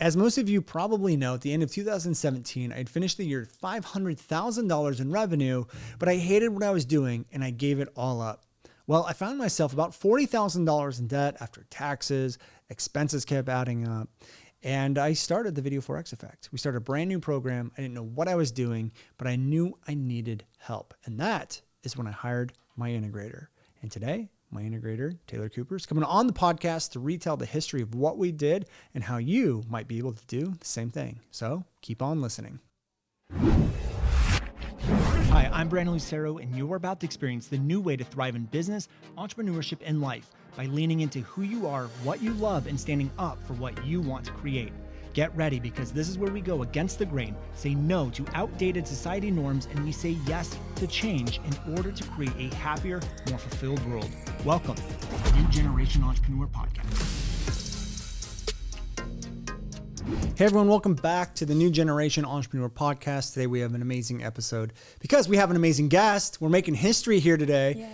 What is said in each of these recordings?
As most of you probably know, at the end of 2017, I'd finished the year at $500,000 in revenue, but I hated what I was doing and I gave it all up. Well, I found myself about $40,000 in debt after taxes, expenses kept adding up, and I started the Video 4X Effect. We started a brand new program. I didn't know what I was doing, but I knew I needed help. And that is when I hired my integrator. And today, my integrator, Taylor Cooper, is coming on the podcast to retell the history of what we did and how you might be able to do the same thing. So keep on listening. Hi, I'm Brandon Lucero, and you're about to experience the new way to thrive in business, entrepreneurship, and life by leaning into who you are, what you love, and standing up for what you want to create. Get ready, because this is where we go against the grain, say no to outdated society norms, and we say yes to change in order to create a happier, more fulfilled world. Welcome to the New Generation Entrepreneur Podcast. Hey everyone, welcome back to the New Generation Entrepreneur Podcast. Today we have an amazing episode because we have an amazing guest. We're making history here today.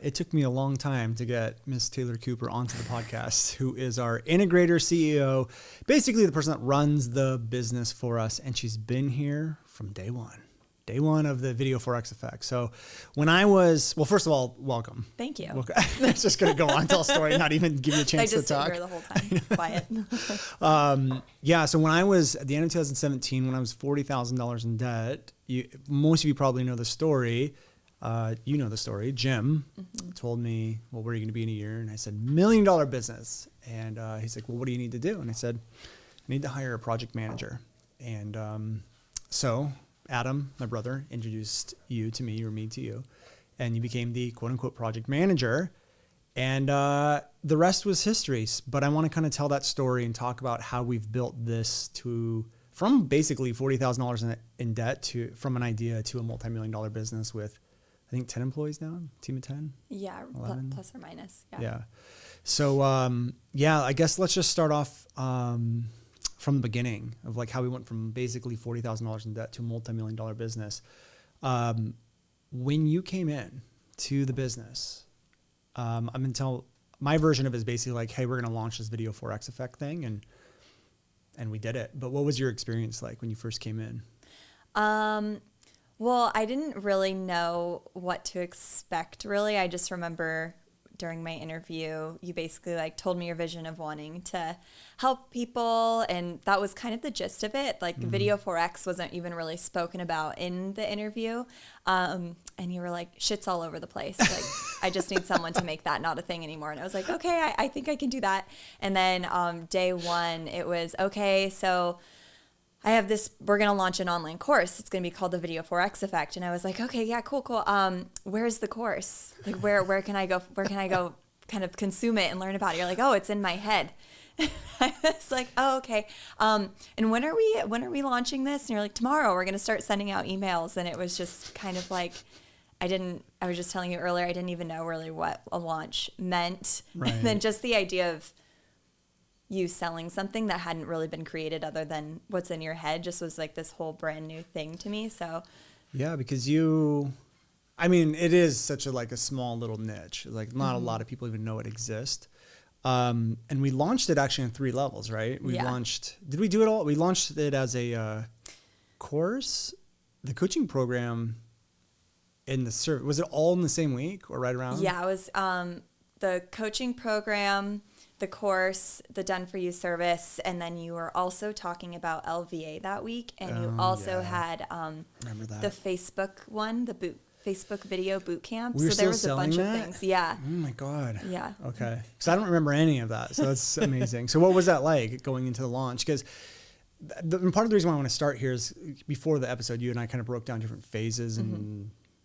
It took me a long time to get Miss Taylor Cooper onto the podcast, who is our Integrator CEO, basically the person that runs the business for us. And she's been here from day one of the Video 4X Effect. So when I was, well, first of all, welcome. Thank you. It's just going to go on, tell a story, not even give you a chance to talk. I just sit here the whole time, quiet. So when I was at the end of 2017, when I was $40,000 in debt, most of you probably know the story. You know the story. Jim told me, well, where are you going to be in a year? And I said, $1 million business. And he's like, well, what do you need to do? And I said, I need to hire a project manager. And so Adam, my brother, introduced you to me, or me to you, and you became the quote unquote project manager. And the rest was history. But I want to kind of tell that story and talk about how we've built this from basically $40,000 in debt from an idea to a multi-million-dollar business with, I think, 10 employees now, team of 10. Yeah, plus or minus. Yeah. So I guess let's just start off from the beginning of like how we went from basically $40,000 in debt to a multi-million-dollar business. When you came in to the business, I'm going to tell my version of it is basically like, hey, we're going to launch this Video 4X Effect thing. And we did it. But what was your experience like when you first came in? Well, I didn't really know what to expect, really. I just remember during my interview, you basically told me your vision of wanting to help people, and that was kind of the gist of it. Video 4X wasn't even really spoken about in the interview, and you were like, shit's all over the place. I just need someone to make that not a thing anymore. And I was like, okay, I think I can do that. And then day one, it was, okay, so I have this, we're going to launch an online course. It's going to be called the Video 4X Effect. And I was like, okay, yeah, cool. Where's the course? Where can I go kind of consume it and learn about it? You're like, oh, it's in my head. I was like, oh, okay. And when are we launching this? And you're like, tomorrow we're going to start sending out emails. And it was just kind of like, I was just telling you earlier, I didn't even know really what a launch meant. Right. And then just the idea of you selling something that hadn't really been created other than what's in your head just was like this whole brand new thing to me. So yeah, because it is such a small little niche. Not a lot of people even know it exists. And we launched it actually on 3 levels, right? Did we do it all? We launched it as a course, the coaching program, in the service. Was it all in the same week or right around? Yeah, it was the coaching program, the course, the Done For You service, and then you were also talking about LVA that week, and you also had the Facebook one, the Facebook video boot camp. So there was a bunch of things. Yeah. Oh my God. Yeah. Okay. Because I don't remember any of that. So that's amazing. So what was that like going into the launch? Because part of the reason why I want to start here is before the episode, you and I kind of broke down different phases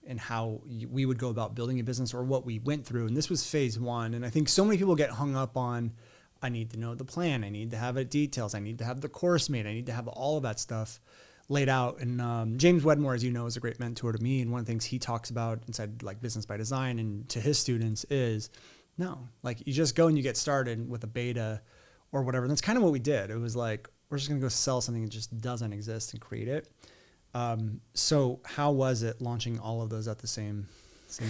and how we would go about building a business or what we went through. And this was phase 1. And I think so many people get hung up on, I need to know the plan. I need to have it details. I need to have the course made. I need to have all of that stuff laid out. And James Wedmore, as you know, is a great mentor to me. And one of the things he talks about inside Business by Design and to his students is, no, you just go and you get started with a beta or whatever. And that's kind of what we did. It was like, we're just going to go sell something that just doesn't exist and create it. So how was it launching all of those at the same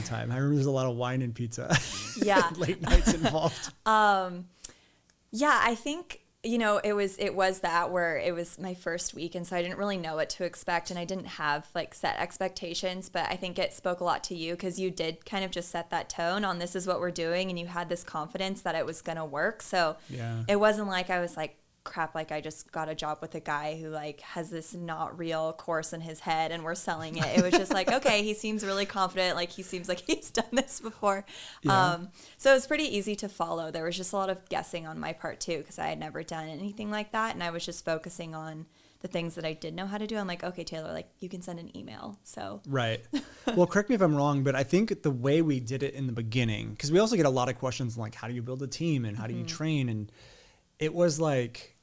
time? I remember there's a lot of wine and pizza. Yeah. Late nights involved. Yeah, I think you know, it was that where it was my first week, and so I didn't really know what to expect, and I didn't have like set expectations, but I think it spoke a lot to you because you did kind of just set that tone on this is what we're doing, and you had this confidence that it was going to work. So it wasn't like I was like, crap, like I just got a job with a guy who like has this not real course in his head and we're selling it. It was just like, okay, he seems really confident, like he seems like he's done this before. So it was pretty easy to follow. There was just a lot of guessing on my part too, because I had never done anything like that, and I was just focusing on the things that I did know how to do. I'm like, okay, Taylor, like you can send an email. So right. Well, correct me if I'm wrong, but I think the way we did it in the beginning, because we also get a lot of questions like, how do you build a team and how do you train? And it was like,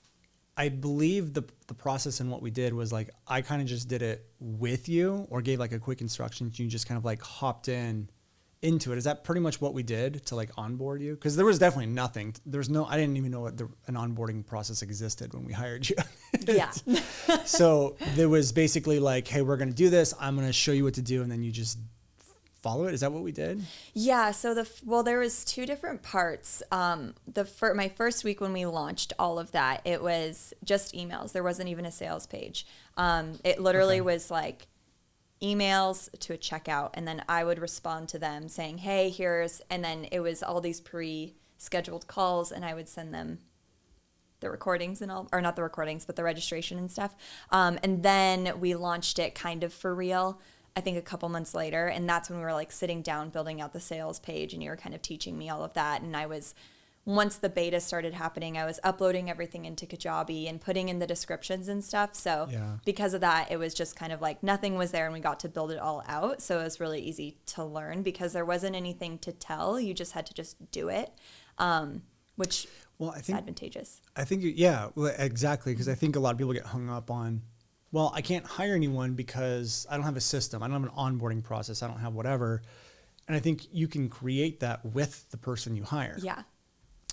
I believe the process and what we did was like, I kind of just did it with you or gave like a quick instructions. You just kind of like hopped into it. Is that pretty much what we did to like onboard you? Because there was definitely nothing. I didn't even know what an onboarding process existed when we hired you. Yeah. So there was basically like, hey, we're going to do this. I'm going to show you what to do. And then you just follow it. Is that what we did? Yeah. So there was two different parts. My first week when we launched all of that, it was just emails. There wasn't even a sales page. It literally was like emails to a checkout, and then I would respond to them saying, hey, and then it was all these pre-scheduled calls, and I would send them the recordings and all, or not the recordings, but the registration and stuff. And then we launched it kind of for real, I think a couple months later. And that's when we were like sitting down, building out the sales page, and you were kind of teaching me all of that. And once the beta started happening, I was uploading everything into Kajabi and putting in the descriptions and stuff. So because of that, it was just kind of like nothing was there, and we got to build it all out. So it was really easy to learn because there wasn't anything to tell. You just had to just do it, which I think advantageous. I think, well, exactly. Because I think a lot of people get hung up on, well, I can't hire anyone because I don't have a system. I don't have an onboarding process. I don't have whatever. And I think you can create that with the person you hire. Yeah.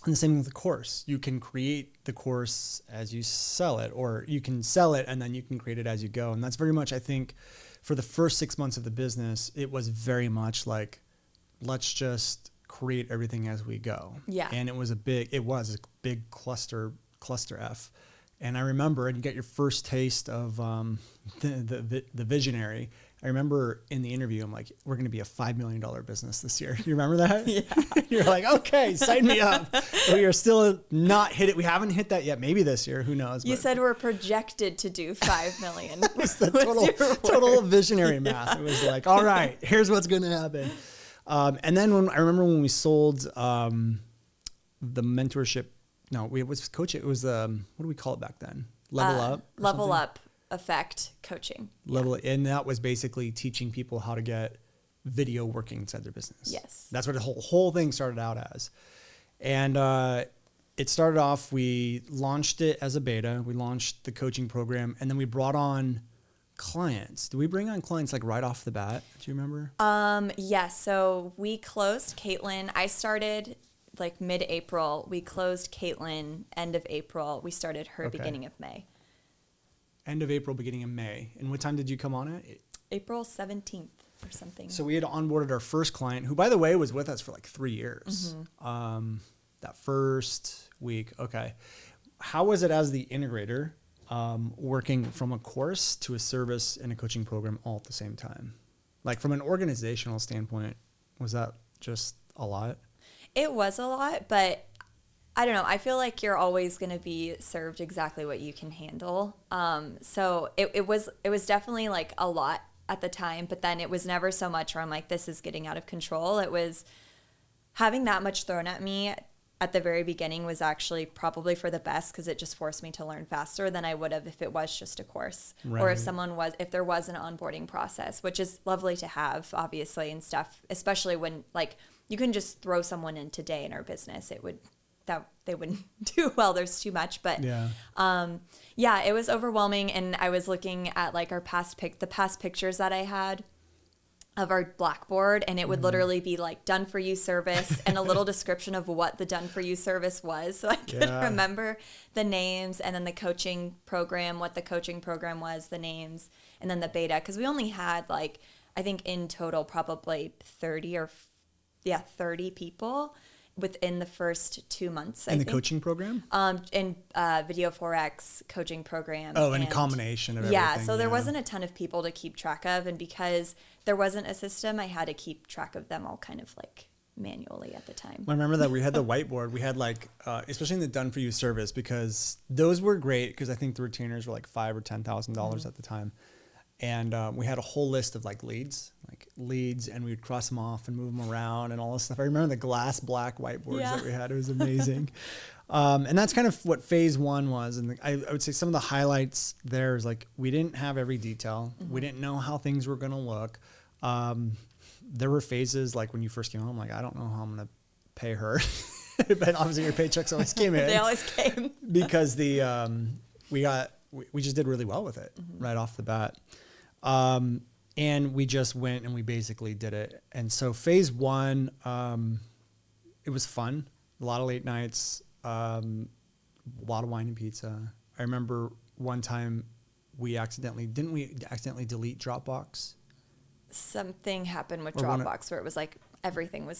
And the same with the course. You can create the course as you sell it, or you can sell it and then you can create it as you go. And that's very much, I think, for the first 6 months of the business, it was very much like, let's just create everything as we go. Yeah. And it was a big cluster F. And I remember, and you get your first taste of the visionary. I remember in the interview, I'm like, we're going to be a $5 million business this year. You remember that? Yeah. You're like, okay, sign me up. We are still not hit it. We haven't hit that yet. Maybe this year, who knows? You said we're projected to do 5 million. That was the total visionary math. It was like, all right, here's what's going to happen. And then I remember when we sold the mentorship. No, it was coaching. It was what do we call it back then? Level up effect coaching. And that was basically teaching people how to get video working inside their business. Yes, that's what the whole thing started out as. And it started off. We launched it as a beta. We launched the coaching program, and then we brought on clients. Did we bring on clients like right off the bat? Do you remember? Yes. So we closed Caitlin. I started like mid-April. We closed Caitlin end of April. We started her beginning of May. End of April, beginning of May. And what time did you come on it? April 17th or something. So we had onboarded our first client, who, by the way, was with us for like 3 years. That first week. Okay. How was it as the integrator, working from a course to a service and a coaching program all at the same time? Like from an organizational standpoint, was that just a lot? It was a lot, but I don't know. I feel like you're always going to be served exactly what you can handle. So it was definitely like a lot at the time, but then it was never so much where I'm like, this is getting out of control. It was having that much thrown at me at the very beginning was actually probably for the best, because it just forced me to learn faster than I would have if it was just a course, or if there was an onboarding process, which is lovely to have, obviously, and stuff, especially when like you can just throw someone in today in our business. They wouldn't do well. There's too much, but it was overwhelming. And I was looking at like the past pictures that I had of our Blackboard, and it would literally be like done for you service and a little description of what the done for you service was. So I could remember the names, and then the coaching program, what the coaching program was, the names, and then the beta. Cause we only had like, I think in total, probably 30 people within the first 2 months. In the coaching program? In Video 4X coaching program. Oh, and a combination of everything. Yeah, so there wasn't a ton of people to keep track of. And because there wasn't a system, I had to keep track of them all kind of like manually at the time. I remember that we had the whiteboard. We had like, especially in the done for you service, because those were great because I think the retainers were like $5,000 or $10,000 at the time. And we had a whole list of like leads, and we'd cross them off and move them around and all this stuff. I remember the glass black whiteboards that we had. It was amazing. And that's kind of what phase one was. And I would say some of the highlights there is like, we didn't have every detail. We didn't know how things were going to look. There were phases like when you first came home, like, I don't know how I'm going to pay her. But obviously your paychecks always came in. They always came. Because we just did really well with it right off the bat. And we just went and we basically did it. And so phase one, it was fun. A lot of late nights, a lot of wine and pizza. I remember one time didn't we accidentally delete Dropbox? Something happened with Dropbox where it was like everything was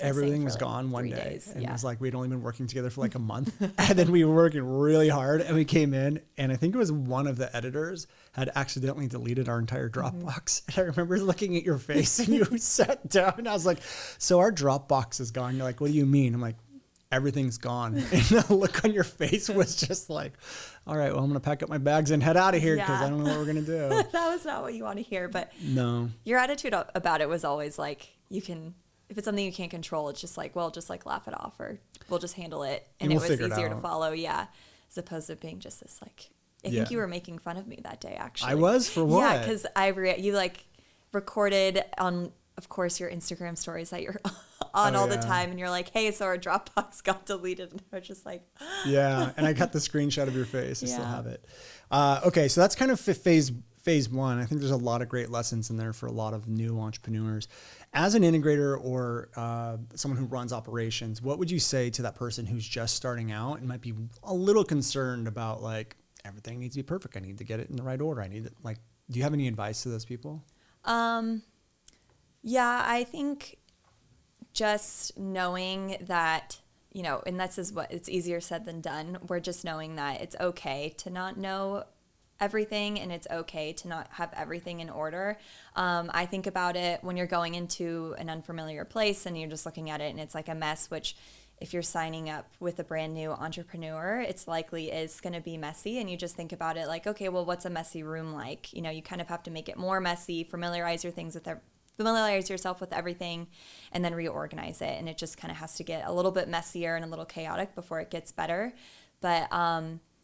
gone one day. Days. And it was like we'd only been working together for like a month. And then we were working really hard and we came in and I think it was one of the editors had accidentally deleted our entire Dropbox. And I remember looking at your face and you sat down and I was like, so our Dropbox is gone. You're like, what do you mean? I'm like, everything's gone. And the look on your face was just like, all right, well, I'm going to pack up my bags and head out of here because I don't know what we're going to do. That was not what you want to hear. But no, your attitude about it was always like, if it's something you can't control, it's just like, well, just like laugh it off or we'll just handle it. And it was easier to follow. Yeah. As opposed to being just this like, I think you were making fun of me that day, actually. I was? For what? Yeah, because you like recorded on, of course, your Instagram stories that you're on all the time. And you're like, hey, so our Dropbox got deleted. And I was just like. Yeah. And I got the screenshot of your face. I still have it. Okay. So that's kind of phase one. I think there's a lot of great lessons in there for a lot of new entrepreneurs. As an integrator or someone who runs operations, what would you say to that person who's just starting out and might be a little concerned about like, everything needs to be perfect. I need to get it in the right order. Do you have any advice to those people? Yeah, I think just knowing that, and it's easier said than done. We're just knowing that it's okay to not know everything and it's okay to not have everything in order. I think about it when you're going into an unfamiliar place and you're just looking at it and it's like a mess, which if you're signing up with a brand new entrepreneur, it's likely is going to be messy. And you just think about it like, okay, well, what's a messy room like? You kind of have to make it more messy, familiarize yourself with everything, and then reorganize it. And it just kind of has to get a little bit messier and a little chaotic before it gets better. But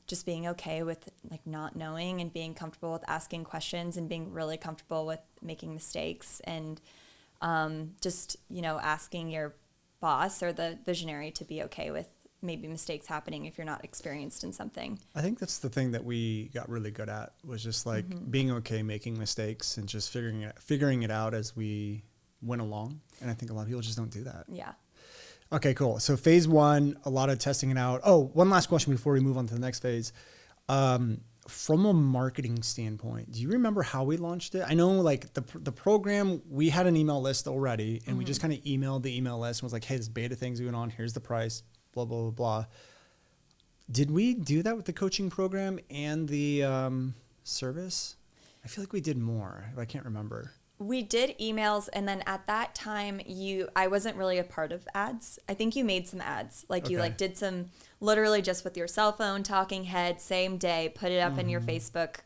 just being okay with like not knowing and being comfortable with asking questions and being really comfortable with making mistakes and just, asking your boss or the visionary to be okay with maybe mistakes happening if you're not experienced in something. I think that's the thing that we got really good at was just like being okay making mistakes and just figuring it out as we went along. And I think a lot of people just don't do that. Yeah. Okay, cool. So phase one, a lot of testing it out. Oh, one last question before we move on to the next phase. From a marketing standpoint, do you remember how we launched it? I know like the program, we had an email list already and we just kind of emailed the email list and was like, hey, this beta thing's going on. Here's the price, blah, blah, blah, blah. Did we do that with the coaching program and the service? I feel like we did more. I can't remember. We did emails, and then at that time, I wasn't really a part of ads. I think you made some ads. You did some literally just with your cell phone, talking head, same day, put it up in your Facebook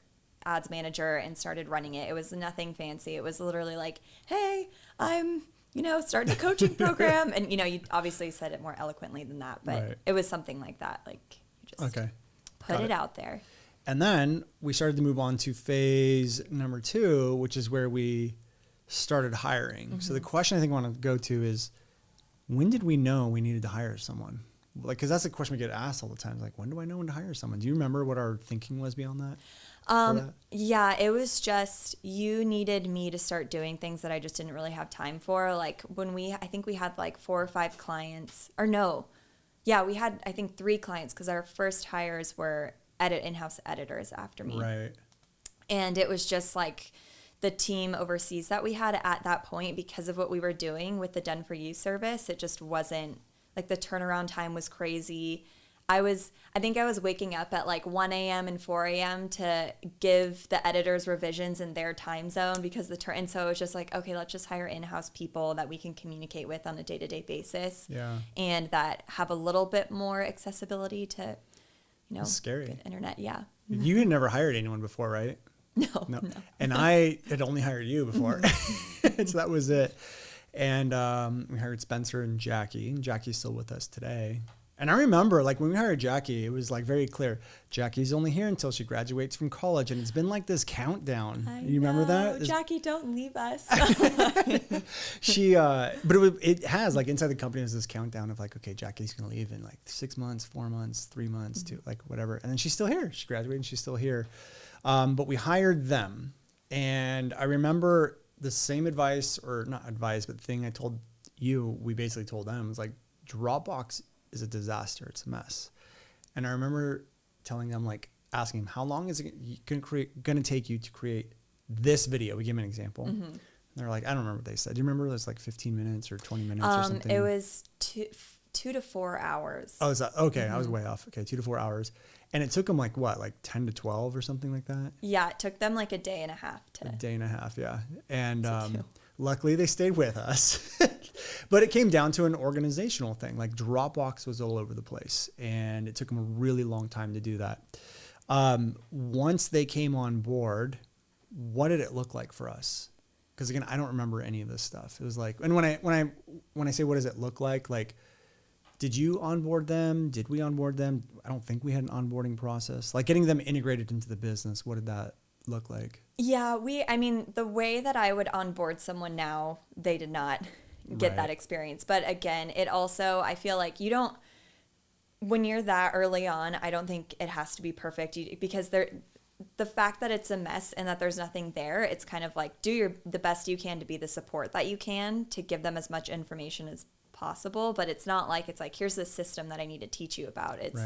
ads manager and started running it. It was nothing fancy. It was literally like, hey, I'm, starting a coaching program. And, you obviously said it more eloquently than that, but It was something like that. Like, you just put it out there. And then we started to move on to phase number 2, which is where we started hiring. So the question I think I want to go to is, when did we know we needed to hire someone? Because that's a question we get asked all the time. Like, when do I know when to hire someone? Do you remember what our thinking was beyond that? Yeah, it was just you needed me to start doing things that I just didn't really have time for. Like I think we had like 4 or 5 clients, or no. Yeah, we had, I think 3 clients because our first hires were in-house editors after me. Right. And it was just like the team overseas that we had at that point, because of what we were doing with the Done For You service, it just wasn't Like the turnaround time was crazy. I think I was waking up at like 1 a.m. and 4 a.m. to give the editors revisions in their time zone because and so it was just like, okay, let's just hire in-house people that we can communicate with on a day-to-day basis. Yeah. And that have a little bit more accessibility to, It's scary. good internet. Yeah. You had never hired anyone before, right? No. And I had only hired you before. So that was it. And we hired Spencer and Jackie. And Jackie's still with us today. And I remember, like, when we hired Jackie, it was, like, very clear. Jackie's only here until she graduates from college. And it's been, like, this countdown. You remember that? Jackie, don't leave us. But it has, like, inside the company, there's this countdown of, like, okay, Jackie's going to leave in, like, 6 months, 4 months, 3 months, 2, like, whatever. And then she's still here. She graduated and she's still here. But we hired them. And I remember the same advice, or not advice, but the thing I told you, we basically told them, was like, Dropbox is a disaster. It's a mess. And I remember telling them, like, asking them, how long is it going to take you to create this video? We give them an example. Mm-hmm. And they're like, I don't remember what they said. Do you remember it was like 15 minutes or 20 minutes or something? It was 2 to 4 hours. Oh, is that okay? Mm-hmm. I was way off. Okay, 2 to 4 hours. And it took them like what, like 10 to 12 or something like that? Yeah, it took them like a day and a half. A day and a half, yeah. And luckily they stayed with us. But it came down to an organizational thing. Like Dropbox was all over the place. And it took them a really long time to do that. Once they came on board, what did it look like for us? Because again, I don't remember any of this stuff. It was like, and when I say what does it look like, did you onboard them? Did we onboard them? I don't think we had an onboarding process. Like getting them integrated into the business, what did that look like? Yeah, the way that I would onboard someone now, they did not get that experience. But again, it also, I feel like when you're that early on, I don't think it has to be perfect because the fact that it's a mess and that there's nothing there, it's kind of like do the best you can to be the support that you can to give them as much information as possible. But it's not like, it's like, here's the system that I need to teach you about. It's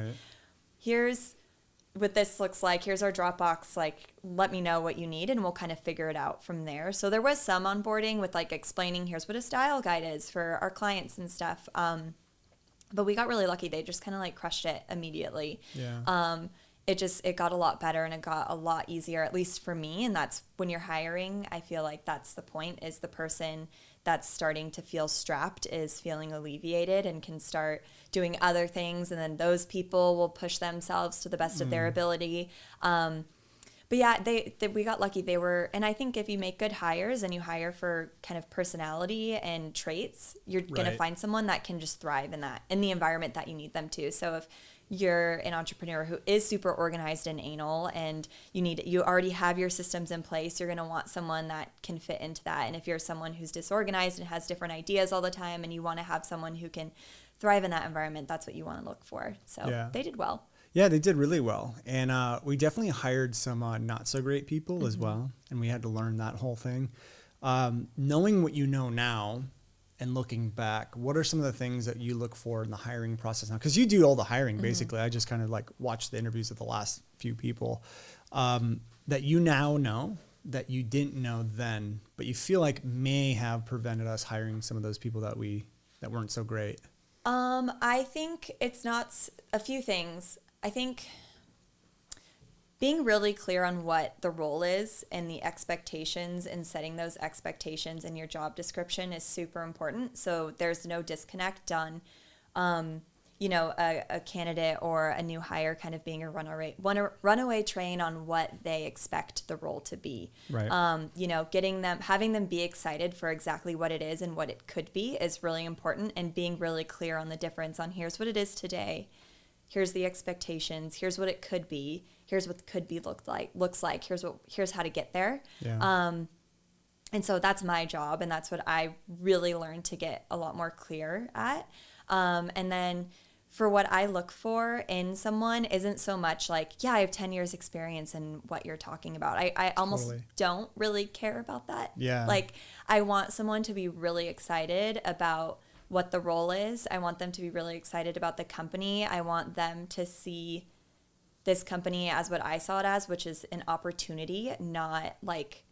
here's what this looks like. Here's our Dropbox. Like, let me know what you need and we'll kind of figure it out from there. So there was some onboarding with like explaining here's what a style guide is for our clients and stuff. But we got really lucky. They just kind of like crushed it immediately. Yeah. It got a lot better and it got a lot easier, at least for me. And that's when you're hiring, I feel like that's the point, is the person that's starting to feel strapped is feeling alleviated and can start doing other things. And then those people will push themselves to the best of their ability. But yeah, we got lucky. And I think if you make good hires and you hire for kind of personality and traits, you're going to find someone that can just thrive in the environment that you need them to. So if you're an entrepreneur who is super organized and anal and you already have your systems in place, you're going to want someone that can fit into that. And if you're someone who's disorganized and has different ideas all the time and you want to have someone who can thrive in that environment, that's what you want to look for. So They did well. Yeah, they did really well. And we definitely hired some not so great people as well. And we had to learn that whole thing. Knowing what you know now and looking back, what are some of the things that you look for in the hiring process now? Because you do all the hiring, basically. I just kind of like watched the interviews of the last few people that you now know that you didn't know then, but you feel like may have prevented us hiring some of those people that weren't so great. I think it's not a few things. I think being really clear on what the role is and the expectations and setting those expectations in your job description is super important. So there's no disconnect done. A candidate or a new hire kind of being a runaway train on what they expect the role to be. Right. Having them be excited for exactly what it is and what it could be is really important, and being really clear on the difference on here's what it is today. Here's the expectations. Here's what it could be. Here's what could be looks like. Here's how to get there. Yeah. And so that's my job, and that's what I really learned to get a lot more clear at. And then for what I look for in someone isn't so much like, yeah, I have 10 years experience in what you're talking about. I almost don't really care about that. Yeah. Like, I want someone to be really excited about what the role is. I want them to be really excited about the company. I want them to see this company as what I saw it as, which is an opportunity, not like,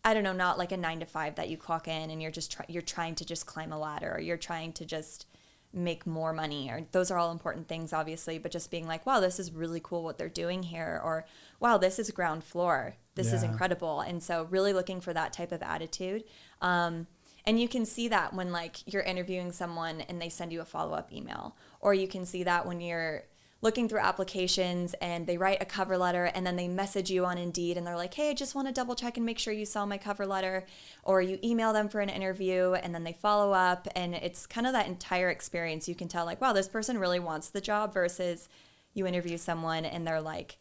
I don't know, not like a 9 to 5 that you clock in and you're just you're trying to just climb a ladder, or you're trying to just make more money, or those are all important things, obviously, but just being like, wow, this is really cool what they're doing here, or wow, this is ground floor. This is incredible. And so really looking for that type of attitude. And you can see that when like you're interviewing someone and they send you a follow-up email, or you can see that when you're looking through applications and they write a cover letter and then they message you on Indeed and they're like, hey, I just want to double check and make sure you saw my cover letter. Or you email them for an interview and then they follow up, and it's kind of that entire experience. You can tell like, wow, this person really wants the job, versus you interview someone and they're like,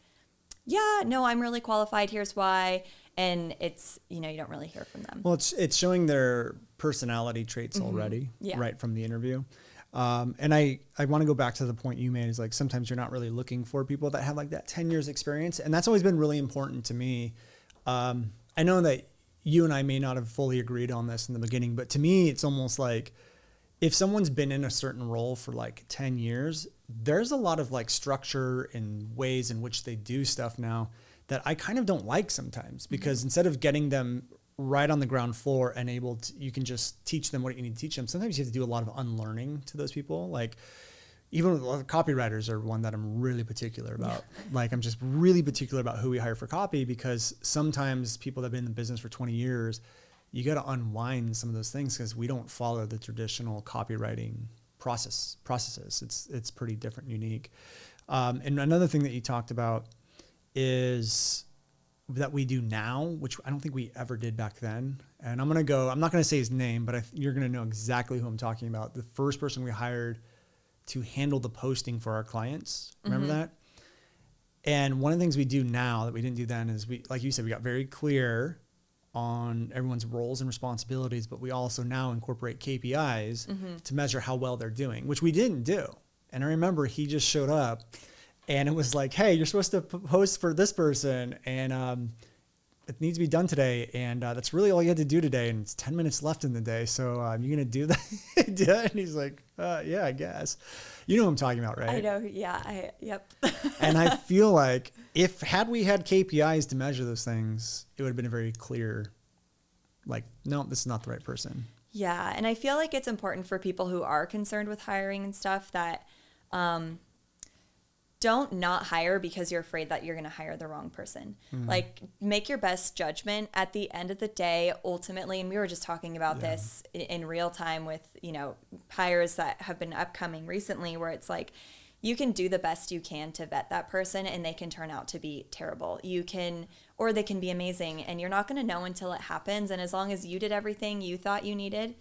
yeah, no, I'm really qualified. Here's why. And it's, you don't really hear from them. Well, it's showing their personality traits already, right from the interview. And I want to go back to the point you made, is like, sometimes you're not really looking for people that have like that 10 years experience. And that's always been really important to me. I know that you and I may not have fully agreed on this in the beginning, but to me, it's almost like if someone's been in a certain role for like 10 years, there's a lot of like structure and ways in which they do stuff now that I kind of don't like sometimes, because instead of getting them right on the ground floor and you can just teach them what you need to teach them. Sometimes you have to do a lot of unlearning to those people. Like even copywriters are one that I'm really particular about. Like I'm just really particular about who we hire for copy, because sometimes people that have been in the business for 20 years, you got to unwind some of those things because we don't follow the traditional copywriting processes. It's pretty different and unique. And another thing that you talked about is that we do now, which I don't think we ever did back then. And I'm not going to say his name, but you're going to know exactly who I'm talking about. The first person we hired to handle the posting for our clients. Remember that? And one of the things we do now that we didn't do then is like you said, we got very clear on everyone's roles and responsibilities, but we also now incorporate KPIs to measure how well they're doing, which we didn't do. And I remember he just showed up and it was like, hey, you're supposed to post for this person, and it needs to be done today. And that's really all you had to do today. And it's 10 minutes left in the day. So you're going to do that? And he's like, yeah, I guess. You know what I'm talking about, right? I know. Yeah. Yep. And I feel like had we had KPIs to measure those things, it would have been a very clear, like, no, this is not the right person. Yeah. And I feel like it's important for people who are concerned with hiring and stuff that, don't not hire because you're afraid that you're going to hire the wrong person. Like, make your best judgment. At the end of the day, ultimately, and we were just talking about this in real time with, hires that have been upcoming recently, where it's like, you can do the best you can to vet that person and they can turn out to be terrible. Or they can be amazing, and you're not going to know until it happens. And as long as you did everything you thought you needed,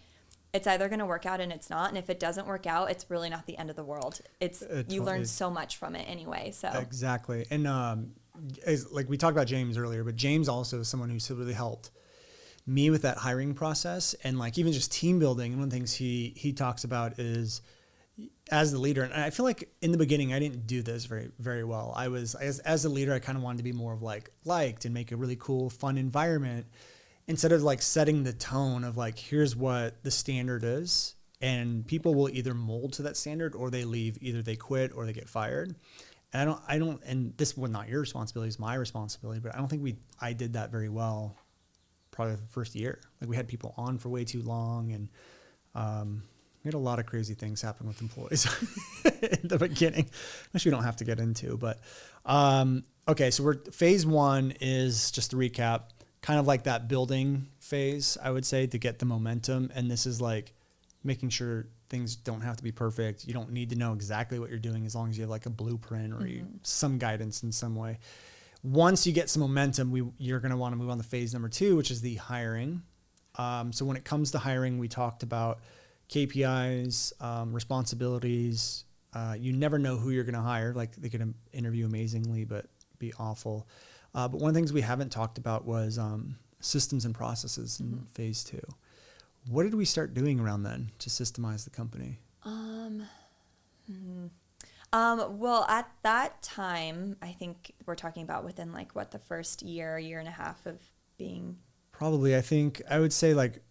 it's either going to work out and it's not. And if it doesn't work out, it's really not the end of the world. You learn so much from it anyway. So exactly. And like we talked about James earlier, but James also is someone who's really helped me with that hiring process, and like even just team building. And one of the things he talks about is, as the leader, and I feel like in the beginning I didn't do this very, very well. As a leader, I kind of wanted to be more of liked and make a really cool, fun environment, instead of like setting the tone of like, here's what the standard is, and people will either mold to that standard or they leave, either they quit or they get fired. And and this was not your responsibility, it's my responsibility, but I don't think I did that very well probably the first year. Like we had people on for way too long, and we had a lot of crazy things happen with employees in the beginning, which we don't have to get into. But okay, so phase one is, just to recap, kind of like that building phase, I would say, to get the momentum. And this is like making sure things don't have to be perfect. You don't need to know exactly what you're doing, as long as you have like a blueprint or some guidance in some way. Once you get some momentum, you're going to want to move on to phase number 2, which is the hiring. So when it comes to hiring, we talked about KPIs, responsibilities. You never know who you're going to hire. Like, they could interview amazingly, but be awful. But one of the things we haven't talked about was systems and processes in phase 2. What did we start doing around then to systemize the company? Well, at that time, I think we're talking about within like the first year and a half of being. Probably, I would say like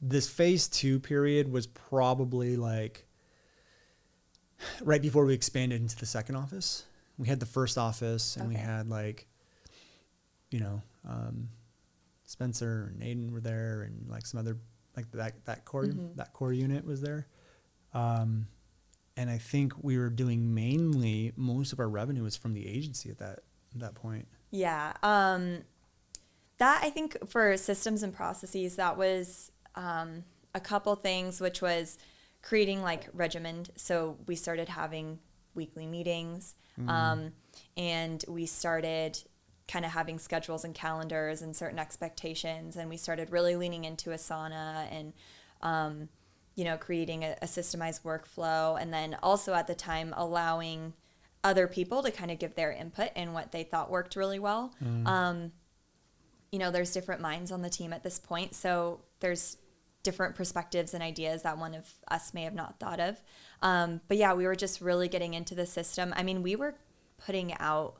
this phase 2 period was probably like right before we expanded into the second office. We had the first office, and we had like, Spencer and Aiden were there, and like some other, like that core unit was there. And I think we were doing mainly most of our revenue was from the agency at that point. Yeah. That I think for systems and processes, that was a couple things, which was creating like regimen. So we started having weekly meetings, and we started kind of having schedules and calendars and certain expectations, and we started really leaning into Asana and creating a systemized workflow, and then also at the time allowing other people to kind of give their input in what they thought worked really well. There's different minds on the team at this point, so there's different perspectives and ideas that one of us may have not thought of. But yeah, we were just really getting into the system. I mean, we were putting out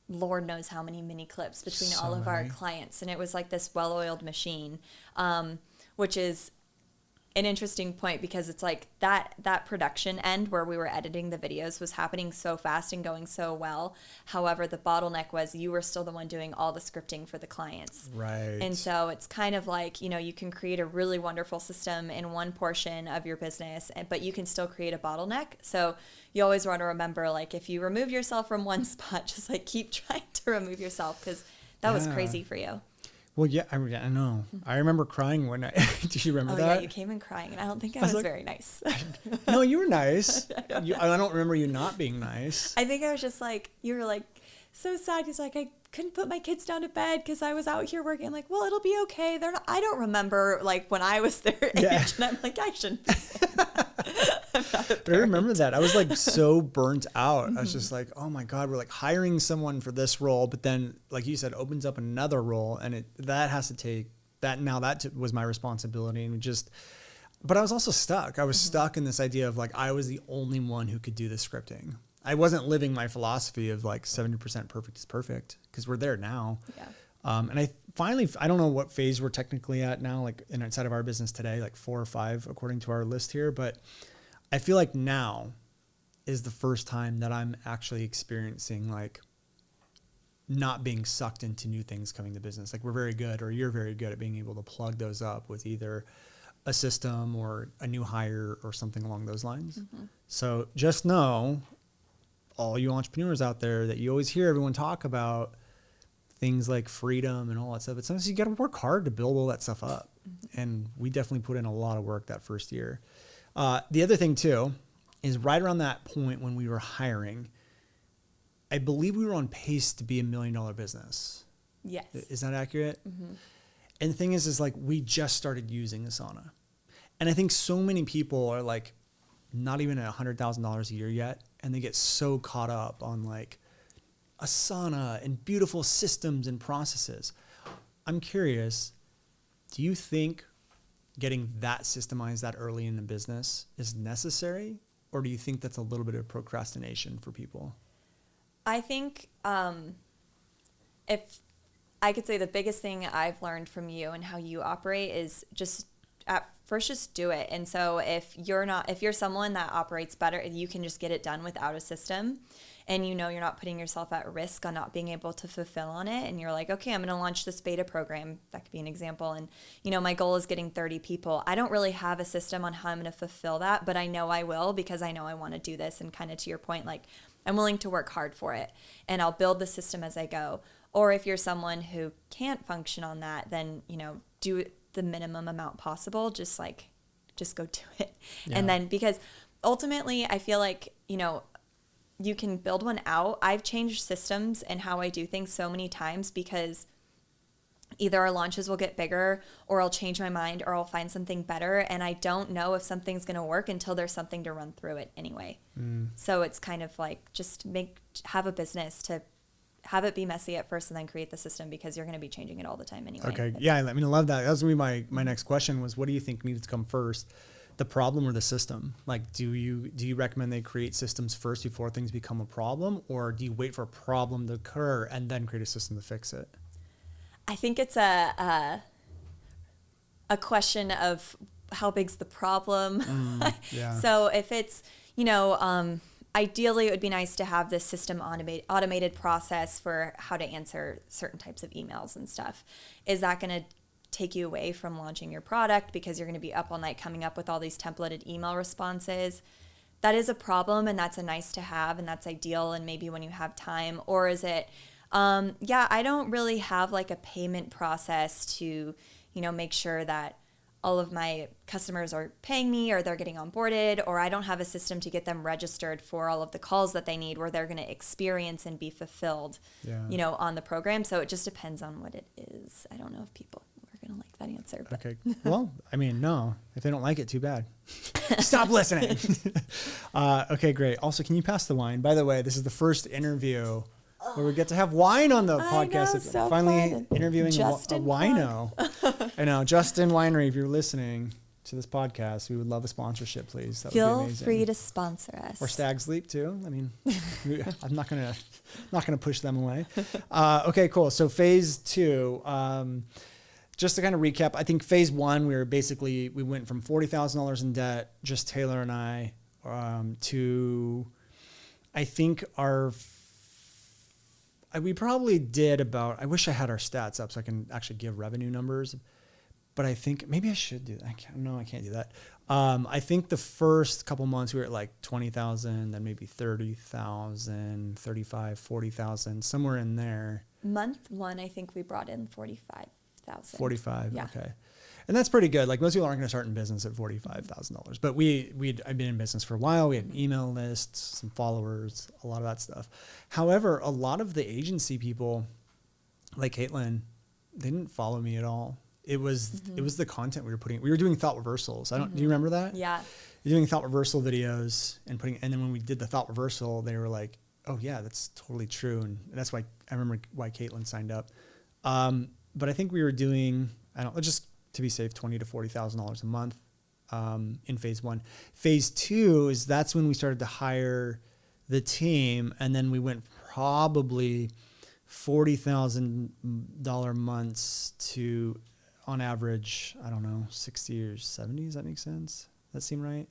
Lord knows how many mini clips between all of our clients, and it was like this well-oiled machine, which is an interesting point because it's like that production end where we were editing the videos was happening so fast and going so well. However, the bottleneck was you were still the one doing all the scripting for the clients. Right. And so it's kind of like, you can create a really wonderful system in one portion of your business, but you can still create a bottleneck. So you always want to remember, like, if you remove yourself from one spot, just like keep trying to remove yourself because that was crazy for you. Well, yeah, I know. I remember crying when do you remember that? Yeah, you came in crying, and I don't think I was like, very nice. No, you were nice. I don't remember you not being nice. I think I was just like, you were like so sad because like I couldn't put my kids down to bed because I was out here working. I'm like, well, it'll be okay. They're not. I don't remember like when I was their age, and I'm like, I shouldn't be saying that. But I remember that. I was like so burnt out. I was just like, oh my God, we're like hiring someone for this role, but then like you said, opens up another role, and that has to take that. Now that was my responsibility, and but I was also stuck. I was stuck in this idea of like I was the only one who could do the scripting. I wasn't living my philosophy of like 70% perfect is perfect because we're there now. Yeah. And I don't know what phase we're technically at now, like inside of our business today, like 4 or 5 according to our list here. But I feel like now is the first time that I'm actually experiencing like not being sucked into new things coming to business. Like we're very good, or you're very good at being able to plug those up with either a system or a new hire or something along those lines. So just know, all you entrepreneurs out there, that you always hear everyone talk about things like freedom and all that stuff, but sometimes you got to work hard to build all that stuff up. And we definitely put in a lot of work that first year. The other thing too is right around that point when we were hiring, I believe we were on pace to be $1 million business. Yes. Is that accurate? And the thing is like we just started using Asana. And I think so many people are like not even at $100,000 a year yet. And they get so caught up on like Asana and beautiful systems and processes. I'm curious, do you think getting that systemized that early in the business is necessary? Or do you think that's a little bit of procrastination for people? I think if I could say the biggest thing I've learned from you and how you operate is just at first just do it. And so if you're someone that operates better, you can just get it done without a system, and you're not putting yourself at risk on not being able to fulfill on it, and you're like, okay, I'm going to launch this beta program. That could be an example. And my goal is getting 30 people. I don't really have a system on how I'm going to fulfill that, but I know I will because I know I want to do this. And kind of to your point, like I'm willing to work hard for it, and I'll build the system as I go. Or if you're someone who can't function on that, then do it the minimum amount possible, just go do it. Yeah. And then, because ultimately I feel like, you can build one out. I've changed systems and how I do things so many times because either our launches will get bigger, or I'll change my mind, or I'll find something better. And I don't know if something's going to work until there's something to run through it anyway. So it's kind of like, just have a business to have it be messy at first and then create the system, because you're going to be changing it all the time anyway. Okay. Yeah. I love that. That was going to be my next question was, what do you think needs to come first? The problem or the system? Like, do you recommend they create systems first before things become a problem? Or do you wait for a problem to occur and then create a system to fix it? I think it's a question of how big's the problem. Yeah. So if it's, ideally, it would be nice to have this system automated process for how to answer certain types of emails and stuff. Is that going to take you away from launching your product because you're going to be up all night coming up with all these templated email responses? that is a problem and that's a nice to have and that's ideal and maybe when you have time? Or is it, I don't really have like a payment process to, make sure that all of my customers are paying me or they're getting onboarded, or I don't have a system to get them registered for all of the calls that they need where they're going to experience and be fulfilled, on the program. So it just depends on what it is. I don't know if people are going to like that answer. But. Okay. Well, I mean, no, if they don't like it, too bad. Stop listening. Okay, great. Also, can you pass the wine? By the way, this is the first interview where we get to have wine on the podcast. Know, so finally fun. interviewing a Justin wino. I know. Justin Winery, if you're listening to this podcast, we would love a sponsorship, please. That would be Feel amazing. free to sponsor us. Or Stag's Leap too. I mean, I'm not gonna push them away. Okay, cool. So phase 2, just to kind of recap, I think phase 1, we went from $40,000 in debt, just Taylor and I, to, I think we probably did about, I wish I had our stats up so I can actually give revenue numbers, but I think maybe I should do that. I can't do that. I think the first couple months we were at like 20,000, then maybe 30,000, 35, 40,000, somewhere in there. Month 1, I think we brought in 45,000. 45, yeah. Okay. And that's pretty good. Like most people aren't going to start in business at $45,000, but I've been in business for a while. We had an email list, some followers, a lot of that stuff. However, a lot of the agency people, like Caitlin, they didn't follow me at all. It was the content we were putting. We were doing thought reversals. Do you remember that? Yeah. You're doing thought reversal videos and then when we did the thought reversal, they were like, "Oh yeah, that's totally true." And that's why I remember why Caitlin signed up. But I think we were doing, just to be safe, $20,000 to $40,000 a month in phase 1. Phase 2 that's when we started to hire the team, and then we went probably $40,000 months to, on average, I don't know, 60 or 70. Does that make sense? That seem right?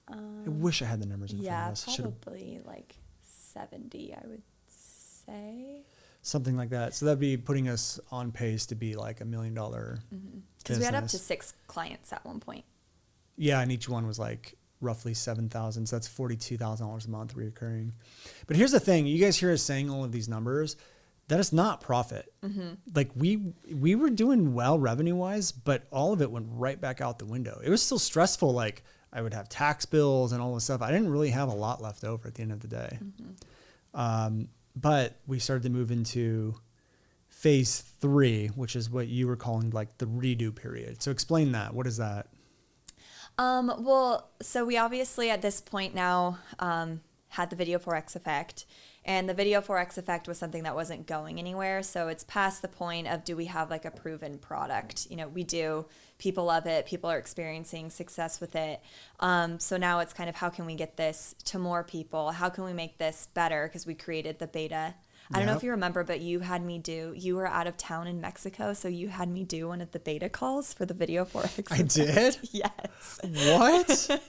I wish I had the numbers in front of us. Yeah, probably like 70, I would say. Something like that. So that'd be putting us on pace to be like $1 million. Because we had up to 6 clients at one point. Yeah, and each one was like roughly 7,000. So that's $42,000 a month recurring. But here's the thing: you guys hear us saying all of these numbers. That is not profit. Like we were doing well revenue wise, but all of it went right back out the window. It was still stressful. Like I would have tax bills and all this stuff. I didn't really have a lot left over at the end of the day. But we started to move into phase 3, which is what you were calling like the redo period. So explain that. What is that? Well, so we obviously at this point now had the Video 4X effect. And the Video 4X effect was something that wasn't going anywhere. So it's past the point of, do we have like a proven product? We do. People love it. People are experiencing success with it. So now it's kind of, how can we get this to more people? How can we make this better? Because we created the beta. I don't know if you remember, but you were out of town in Mexico. So you had me do one of the beta calls for the Video 4X. I did? Yes. What?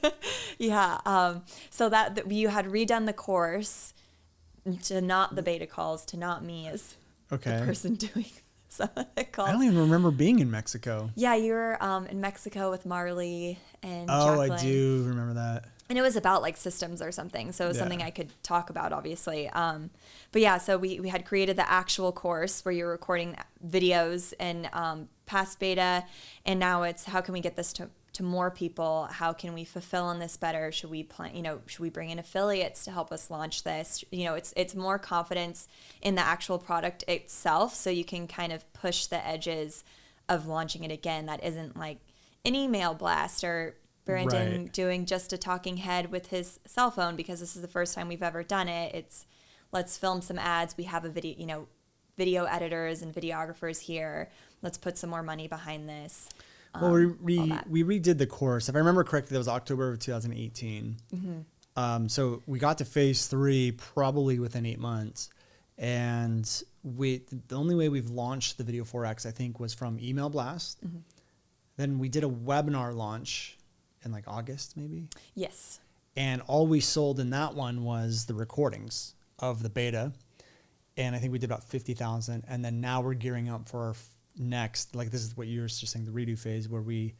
Yeah. So that you had redone the course to not the beta calls, to not me as the person doing some of the calls. I don't even remember being in Mexico. Yeah, you were in Mexico with Marley and Jacqueline. I do remember that. And it was about like systems or something. So it was something I could talk about, obviously. But yeah, so we had created the actual course where you're recording videos and past beta. And now it's, how can we get this to more people? How can we fulfill on this better? Should we should we bring in affiliates to help us launch this? It's more confidence in the actual product itself, so you can kind of push the edges of launching it again. That isn't like an email blast or Brandon doing just a talking head with his cell phone, because this is the first time we've ever done it. It's, let's film some ads. We have a video editors and videographers here. Let's put some more money behind this. Well, we redid the course. If I remember correctly, that was October of 2018. So we got to phase 3 probably within 8 months. And the only way we've launched the Video 4X, I think, was from email blast. Then we did a webinar launch in like August, maybe? Yes. And all we sold in that one was the recordings of the beta. And I think we did about 50,000. And then now we're gearing up for our next, like this is what you were just saying, the redo phase, where we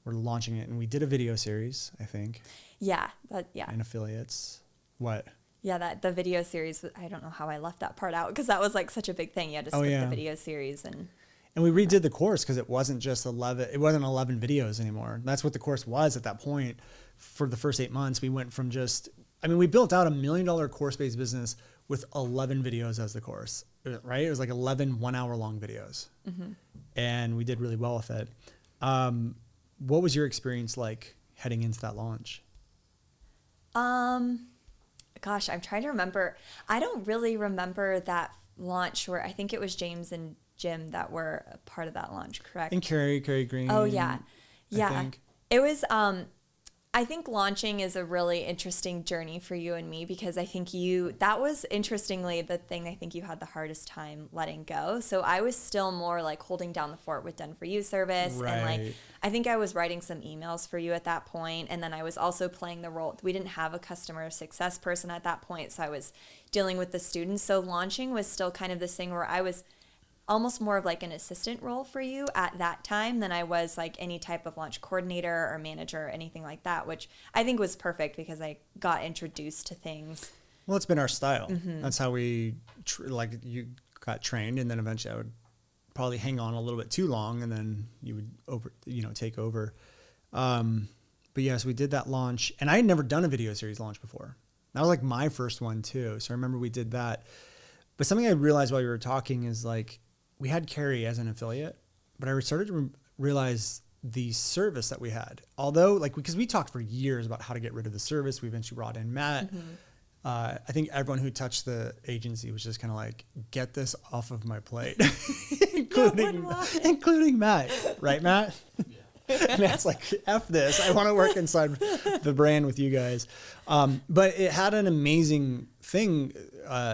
we're launching it, and we did a video series, I think. Yeah. And affiliates. What? Yeah, that the video series, I don't know how I left that part out because that was like such a big thing. You had to split the video series and we redid the course because it wasn't just 11. It wasn't 11 videos anymore. That's what the course was at that point. For the first 8 months, we went from we built out $1 million course-based business with 11 videos as the course, right? It was like 11 1-hour-long videos, and we did really well with it. What was your experience like heading into that launch? Gosh, I'm trying to remember. I don't really remember that launch where I think it was James and Jim that were a part of that launch, correct? And Carrie Green. Oh yeah. It was, I think launching is a really interesting journey for you and me because I think that was interestingly the thing I think you had the hardest time letting go. So I was still more like holding down the fort with Done For You service. Right. And like, I think I was writing some emails for you at that point. And then I was also playing the role. We didn't have a customer success person at that point. So I was dealing with the students. So launching was still kind of this thing where I was almost more of like an assistant role for you at that time than I was like any type of launch coordinator or manager or anything like that, which I think was perfect because I got introduced to things. Well, it's been our style. That's how we, you got trained, and then eventually I would probably hang on a little bit too long, and then you would take over. But yes, we did that launch, and I had never done a video series launch before. That was like my first one too. So I remember we did that. But something I realized while you were talking is like, we had Carrie as an affiliate, but I started to realize the service that we had. Although, because we talked for years about how to get rid of the service, we eventually brought in Matt. I think everyone who touched the agency was just kind of like, get this off of my plate, including Matt. Right, Matt? Yeah. Matt's like, F this. I want to work inside the brand with you guys. But it had an amazing thing.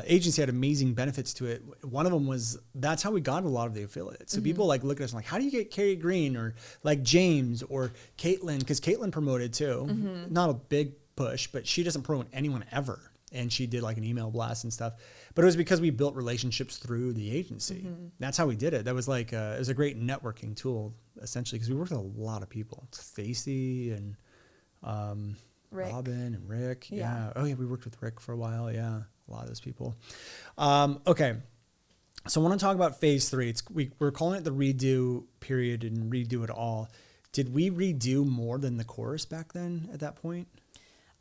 Agency had amazing benefits to it. One of them was that's how we got a lot of the affiliates. So people look at us and like, how do you get Carrie Green or like James or Caitlin? Because Caitlin promoted too. Not a big push, but she doesn't promote anyone ever. And she did like an email blast and stuff. But it was because we built relationships through the agency. That's how we did it. That was like, it was a great networking tool essentially because we worked with a lot of people. Stacy and Robin and Rick. Yeah. Oh yeah, we worked with Rick for a while. Yeah. A lot of those people. Okay. So I want to talk about phase 3. We're calling it the redo period and redo it all. Did we redo more than the course back then at that point?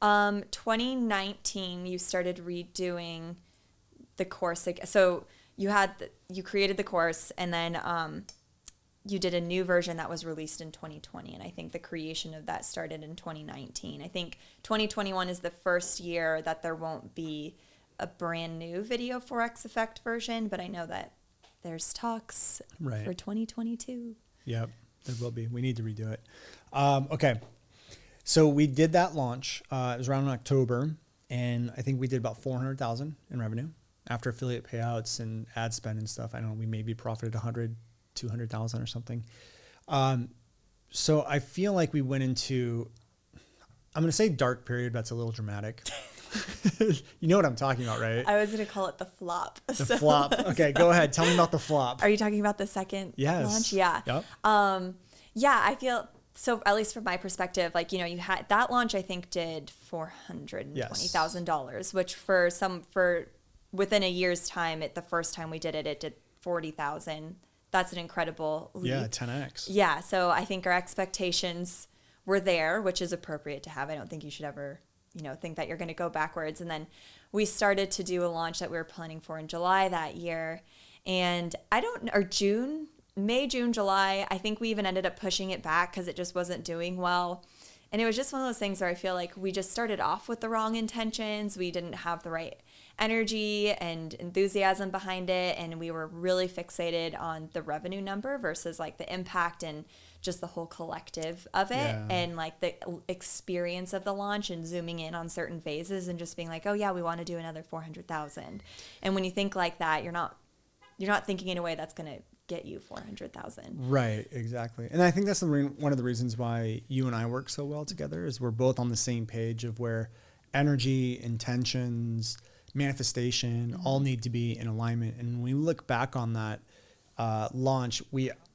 2019, you started redoing the course. So you created the course and then you did a new version that was released in 2020. And I think the creation of that started in 2019. I think 2021 is the first year that there won't be a brand new Video Forex Effect version, but I know that there's talks for 2022. Yep, there will be. We need to redo it. Okay, so we did that launch. It was around October, and I think we did about $400,000 in revenue after affiliate payouts and ad spend and stuff. I don't know, we maybe profited $100,000, $200,000 or something. So I feel like we went into, I'm going to say dark period, but that's a little dramatic. You know what I'm talking about, right? I was going to call it the flop. The flop. Okay, go ahead. Tell me about the flop. Are you talking about the second launch? Yeah. Yep. Yeah, I feel so. At least from my perspective, you had that launch. I think did $420,000, which for within a year's time, the first time we did it did $40,000. That's an incredible leap. Yeah, 10x. Yeah. So I think our expectations were there, which is appropriate to have. I don't think you should ever think that you're going to go backwards. And then we started to do a launch that we were planning for in July that year. And May, June, July, I think we even ended up pushing it back because it just wasn't doing well. And it was just one of those things where I feel like we just started off with the wrong intentions. We didn't have the right energy and enthusiasm behind it. And we were really fixated on the revenue number versus like the impact and just the whole collective of it and like the experience of the launch and zooming in on certain phases and just being like, oh yeah, we want to do another 400,000. And when you think like that, you're not thinking in a way that's going to get you 400,000. Right, exactly. And I think that's one of the reasons why you and I work so well together is we're both on the same page of where energy, intentions, manifestation all need to be in alignment. And when we look back on that launch,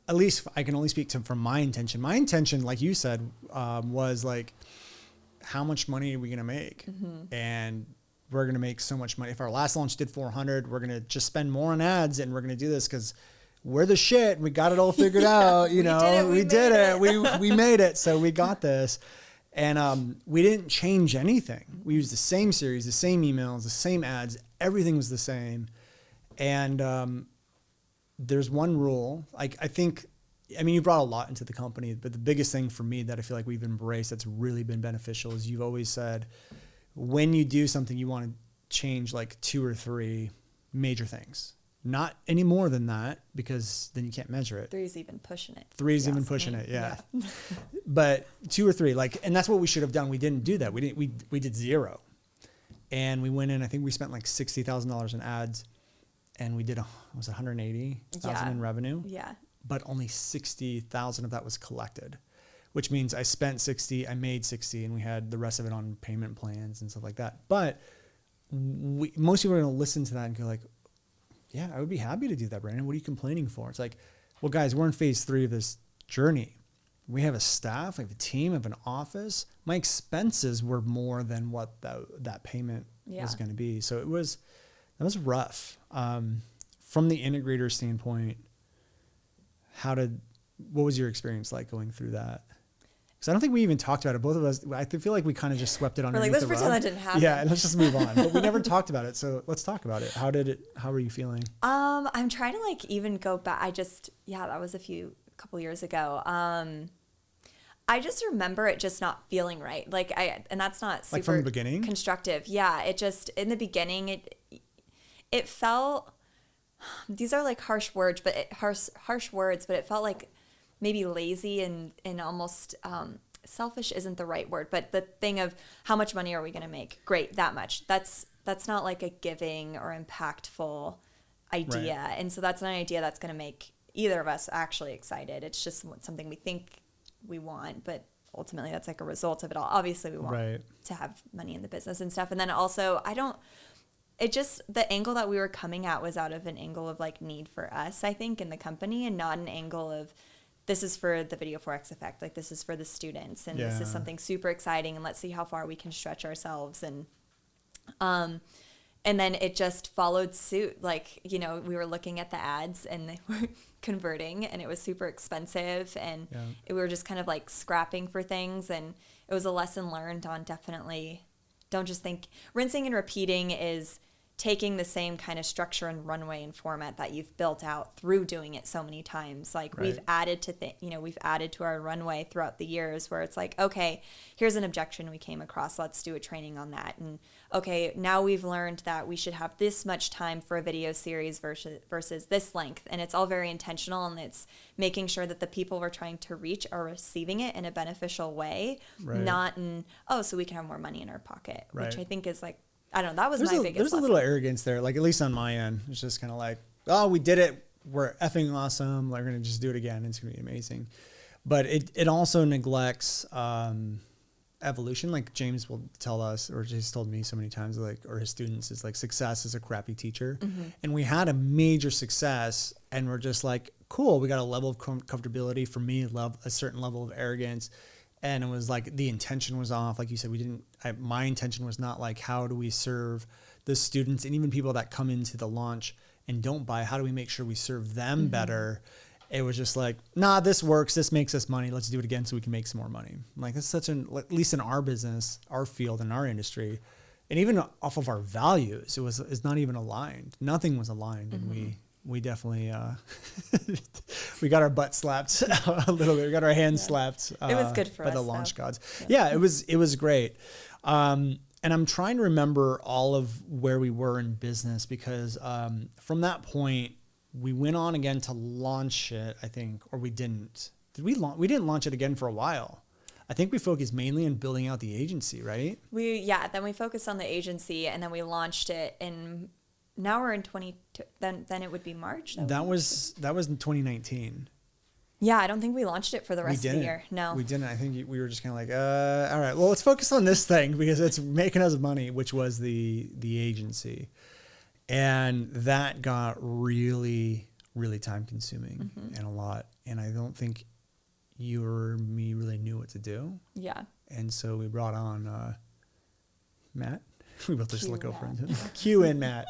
at least I can only speak from my intention. My intention, like you said, was like, how much money are we going to make? And we're going to make so much money. If our last launch did 400, we're going to just spend more on ads, and we're going to do this because we're the shit. We got it all figured out. You know, we did it. We made it. So we got this. And we didn't change anything. We used the same series, the same emails, the same ads. Everything was the same. And there's one rule. I mean, you brought a lot into the company, but the biggest thing for me that I feel like we've embraced that's really been beneficial is you've always said, when you do something, you want to change like 2 or 3 major things. Not any more than that, because then you can't measure it. 3's even pushing it. 3's even pushing it. Yeah. But 2 or 3, like, and that's what we should have done. We didn't do that. We did 0. And we went in, I think we spent like $60,000 in ads, and we did, was it 180,000 in revenue? Yeah. But only 60,000 of that was collected, which means I spent 60, I made 60, and we had the rest of it on payment plans and stuff like that. But most people are going to listen to that and go like, yeah, I would be happy to do that, Brandon. What are you complaining for? It's like, well, guys, we're in phase 3 of this journey. We have a staff, we have a team, we have an office. My expenses were more than what that payment was going to be. So that was rough. From the integrator standpoint, what was your experience like going through that? Because I don't think we even talked about it. Both of us, I feel like we kind of just swept it underneath the rug. Let's pretend that didn't happen. Yeah, and let's just move on. But we never talked about it, so let's talk about it. How were you feeling? I'm trying to like even go back. That was a couple years ago. I just remember it just not feeling right. And that's not super like from the beginning? Constructive. Yeah, it just, in the beginning, it felt, these are like harsh words, but it felt like maybe lazy and almost selfish isn't the right word, but the thing of how much money are we going to make? Great, that much. That's not like a giving or impactful idea. Right. And so that's not an idea that's going to make either of us actually excited. It's just something we think we want, but ultimately that's like a result of it all. Obviously we want to have money in the business and stuff. And then also the angle that we were coming at was out of an angle of like need for us, I think, in the company, and not an angle of, this is for the Video 4X effect. Like, this is for the students, and this is something super exciting, and let's see how far we can stretch ourselves. And then it just followed suit. Like, you know, we were looking at the ads and they were converting, and it was super expensive, and we were just kind of like scrapping for things. And it was a lesson learned on definitely don't just think rinsing and repeating is taking the same kind of structure and runway and format that you've built out through doing it so many times. Like we've added to our runway throughout the years, where it's like, okay, here's an objection we came across. Let's do a training on that. And okay, now we've learned that we should have this much time for a video series versus this length. And it's all very intentional, and it's making sure that the people we're trying to reach are receiving it in a beneficial way, not in, so we can have more money in our pocket, which I think is like, I don't know. That was my biggest lesson. There's a little arrogance there, like at least on my end. It's just kind of like, oh, we did it. We're effing awesome. We're going to just do it again. It's going to be amazing. But it also neglects evolution. Like James will tell us, or he's told me so many times, like, or his students, is like, success is a crappy teacher. Mm-hmm. And we had a major success, and we're just like, cool. We got a level of comfortability. For me, a certain level of arrogance. And it was like the intention was off. Like you said, my intention was not like, how do we serve the students and even people that come into the launch and don't buy? How do we make sure we serve them better? It was just like, nah, this works. This makes us money. Let's do it again so we can make some more money. Like, that's at least in our business, our field, and our industry, and even off of our values, it's not even aligned. Nothing was aligned. And we definitely, we got our butt slapped a little bit. We got our hands slapped. It was good for us, by the launch gods. Yeah, it was great. And I'm trying to remember all of where we were in business, because from that point, we went on again to launch it, I think, or we didn't. We didn't launch it again for a while. I think we focused mainly on building out the agency, right? Then we focused on the agency, and then we launched it in. Now we're in then it would be March. That was in 2019. Yeah, I don't think we launched it for the rest of the year. No, we didn't. I think we were just kind of like, all right, well, let's focus on this thing because it's making us money, which was the agency. And that got really, really time consuming and a lot. And I don't think you or me really knew what to do. Yeah. And so we brought on Matt. We both just look over Matt. and Q and Matt.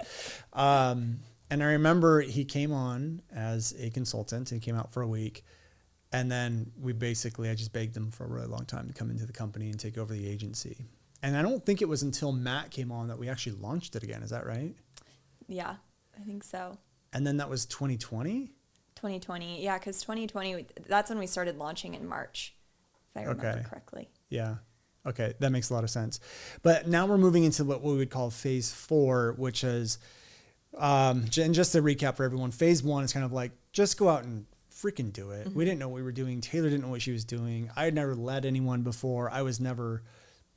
And I remember he came on as a consultant and came out for a week. And then I just begged him for a really long time to come into the company and take over the agency. And I don't think it was until Matt came on that we actually launched it again. Is that right? Yeah, I think so. And then that was 2020? 2020. Yeah, because 2020, that's when we started launching in March, if I remember correctly. Yeah. Okay, that makes a lot of sense. But now we're moving into what we would call phase 4, which is, and just to recap for everyone, phase 1 is kind of like, just go out and freaking do it. We didn't know what we were doing. Taylor didn't know what she was doing. I had never led anyone before. I was never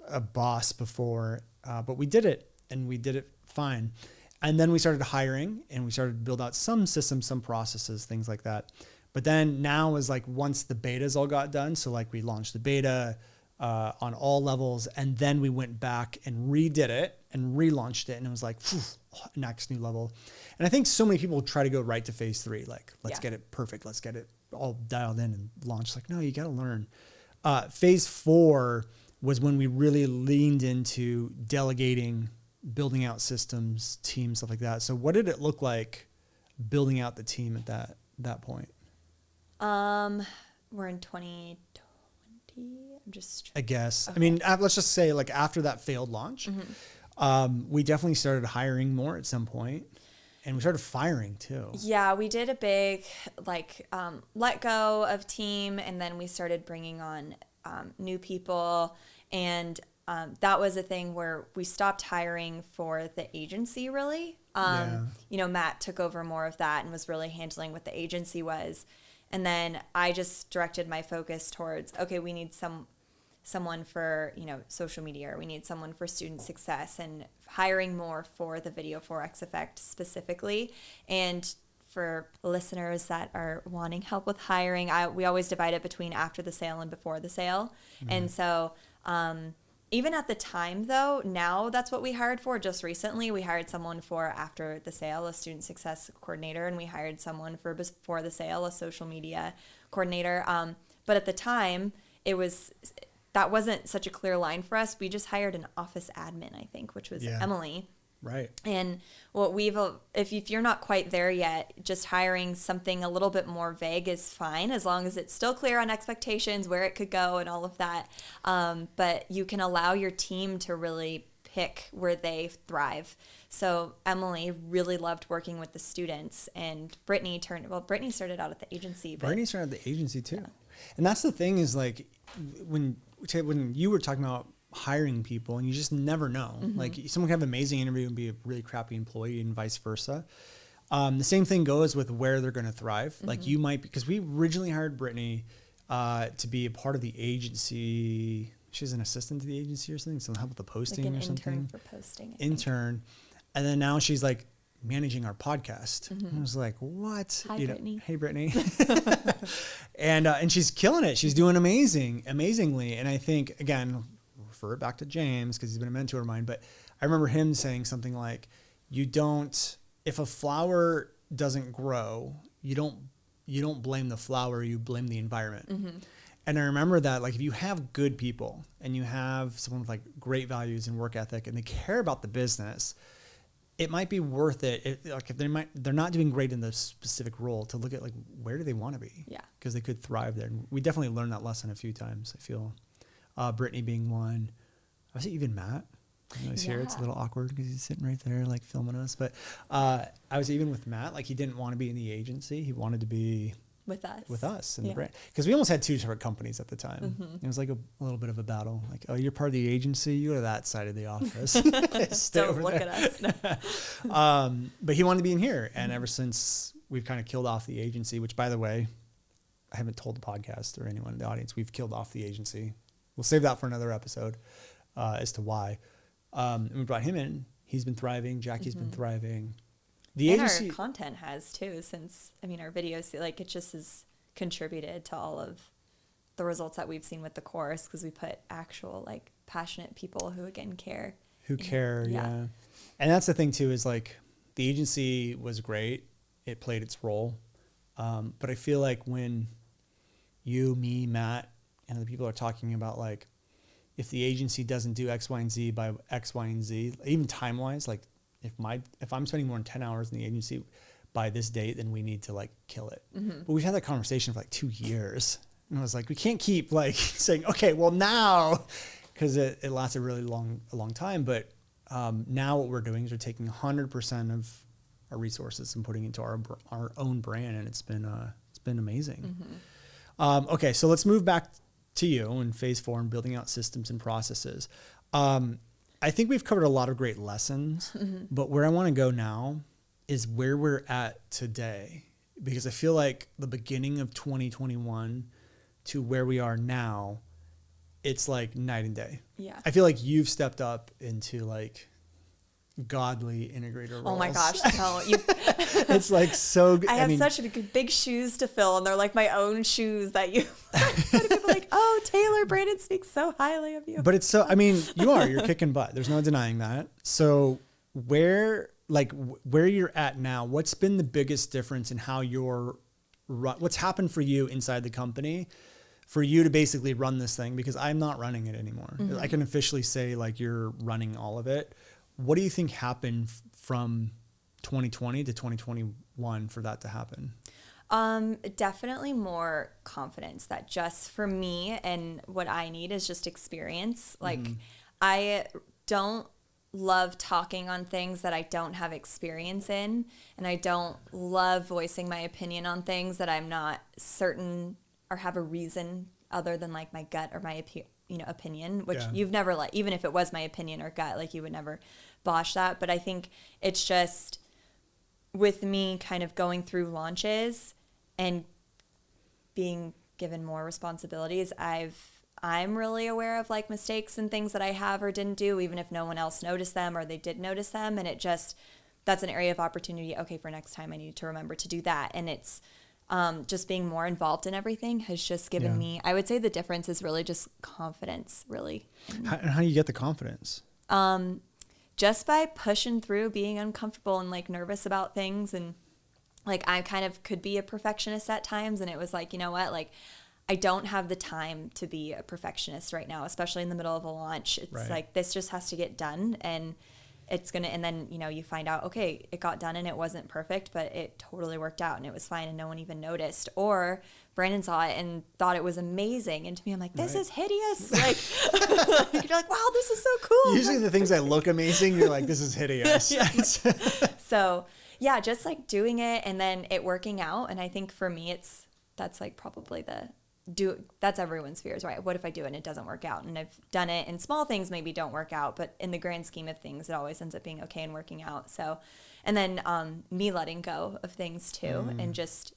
a boss before, but we did it, and we did it fine. And then we started hiring, and we started to build out some systems, some processes, things like that. But then now is like once the betas all got done, so like we launched the beta on all levels, and then we went back and redid it and relaunched it, and it was like, phew, next new level. And I think so many people try to go right to phase 3, like let's get it perfect, let's get it all dialed in and launched. Like, no, you got to learn. Phase 4 was when we really leaned into delegating, building out systems, teams, stuff like that. So what did it look like building out the team at that point? We're in 2020. I guess. Okay. I mean, let's just say like after that failed launch, we definitely started hiring more at some point, and we started firing too. Yeah, we did a big let go of team, and then we started bringing on new people, and that was a thing where we stopped hiring for the agency really. Matt took over more of that and was really handling what the agency was. And then I just directed my focus towards, okay, we need someone for, social media, or we need someone for student success, and hiring more for the Video 4X effect specifically. And for listeners that are wanting help with hiring, we always divide it between after the sale and before the sale. And so even at the time, though, now that's what we hired for. Just recently, we hired someone for after the sale, a student success coordinator, and we hired someone for before the sale, a social media coordinator. But at the time, that wasn't such a clear line for us. We just hired an office admin, I think, which was Emily. Right. And what if you're not quite there yet, just hiring something a little bit more vague is fine, as long as it's still clear on expectations, where it could go and all of that. But you can allow your team to really pick where they thrive. So Emily really loved working with the students, and Brittany started out at the agency. Brittany started at the agency too. Yeah. And that's the thing is like when you were talking about hiring people, and you just never know. Like someone can have an amazing interview and be a really crappy employee, and vice versa. The same thing goes with where they're going to thrive. Like you might, because we originally hired Brittany to be a part of the agency. She's an assistant to the agency or something, some help with the posting like an or something. Intern for posting. Intern. And then now she's like managing our podcast. And I was like, what? Hi, Brittany. Hey, Brittany. And she's killing it. She's doing amazingly. And I think, again, refer it back to James because he's been a mentor of mine, but I remember him saying something like, if a flower doesn't grow, you don't blame the flower, you blame the environment. And I remember that, like, if you have good people and you have someone with like great values and work ethic and they care about the business, it might be worth it. Like if they're not doing great in the specific role, to look at like, where do they want to be? Yeah. Because they could thrive there. And we definitely learned that lesson a few times, I feel. Brittany being one. I was even Matt. I know he's here. It's a little awkward because he's sitting right there, like filming us. But I was even with Matt. Like he didn't want to be in the agency. He wanted to be with us and the brand. Because we almost had two separate companies at the time. It was like a little bit of a battle. Like, oh, you're part of the agency. You go to that side of the office. Don't look at us. But he wanted to be in here. And ever since, we've kind of killed off the agency, which, by the way, I haven't told the podcast or anyone in the audience. We've killed off the agency. We'll save that for another episode as to why. And we brought him in. He's been thriving. Jackie's been thriving. The agency, our content has too, since our videos, like, it just has contributed to all of the results that we've seen with the course, because we put actual like passionate people who again care. Yeah. And that's the thing too, is like the agency was great. It played its role. But I feel like when you, me, Matt, and other people are talking about like, if the agency doesn't do X, Y, and Z by X, Y, and Z, even time-wise, like if I'm spending more than 10 hours in the agency by this date, then we need to like kill it. Mm-hmm. But we've had that conversation for like 2 years. And I was like, we can't keep like saying, okay, well now, because it lasted a long time. But now what we're doing is we're taking 100% of our resources and putting into our own brand. And it's been amazing. Mm-hmm. Okay, so let's move back to you in phase 4 and building out systems and processes. I think we've covered a lot of great lessons, mm-hmm. but where I want to go now is where we're at today, because I feel like the beginning of 2021 to where we are now, it's like night and day. Yeah. I feel like you've stepped up into like godly integrator roles. Oh my gosh, tell you. It's like so good. I have such big shoes to fill, and they're like my own shoes that you people are like, oh, Taylor, Brandon speaks so highly of you. But it's so, I mean, you're kicking butt. There's no denying that. So where you're at now, what's been the biggest difference in how what's happened for you inside the company for you to basically run this thing? Because I'm not running it anymore. Mm-hmm. I can officially say like you're running all of it. What do you think happened from 2020 to 2021 for that to happen? Definitely more confidence, that just for me and what I need is just experience. Like I don't love talking on things that I don't have experience in, and I don't love voicing my opinion on things that I'm not certain or have a reason other than like my gut or my opinion, which you've never like, even if it was my opinion or gut, like you would never bosh that. But I think it's just with me kind of going through launches and being given more responsibilities, I'm really aware of like mistakes and things that I have or didn't do, even if no one else noticed them or they did notice them. And that's an area of opportunity. Okay, for next time I need to remember to do that. And it's just being more involved in everything has just given me, I would say the difference is really just confidence, really. How do you get the confidence? Just by pushing through, being uncomfortable and like nervous about things. And like I kind of could be a perfectionist at times, and it was like, you know what, like I don't have the time to be a perfectionist right now, especially in the middle of a launch. It's like this just has to get done, and it's gonna, and then you find out, okay, it got done and it wasn't perfect, but it totally worked out and it was fine and no one even noticed. Or Brandon saw it and thought it was amazing, and to me I'm like, this is hideous. Like you're like, wow, this is so cool. Usually the things that look amazing, you're like, this is hideous. So yeah, just like doing it and then it working out. And I think for me that's like probably that's everyone's fears, right? What if I do it and it doesn't work out? And I've done it, and small things maybe don't work out, but in the grand scheme of things, it always ends up being okay and working out. So, and then me letting go of things too, and just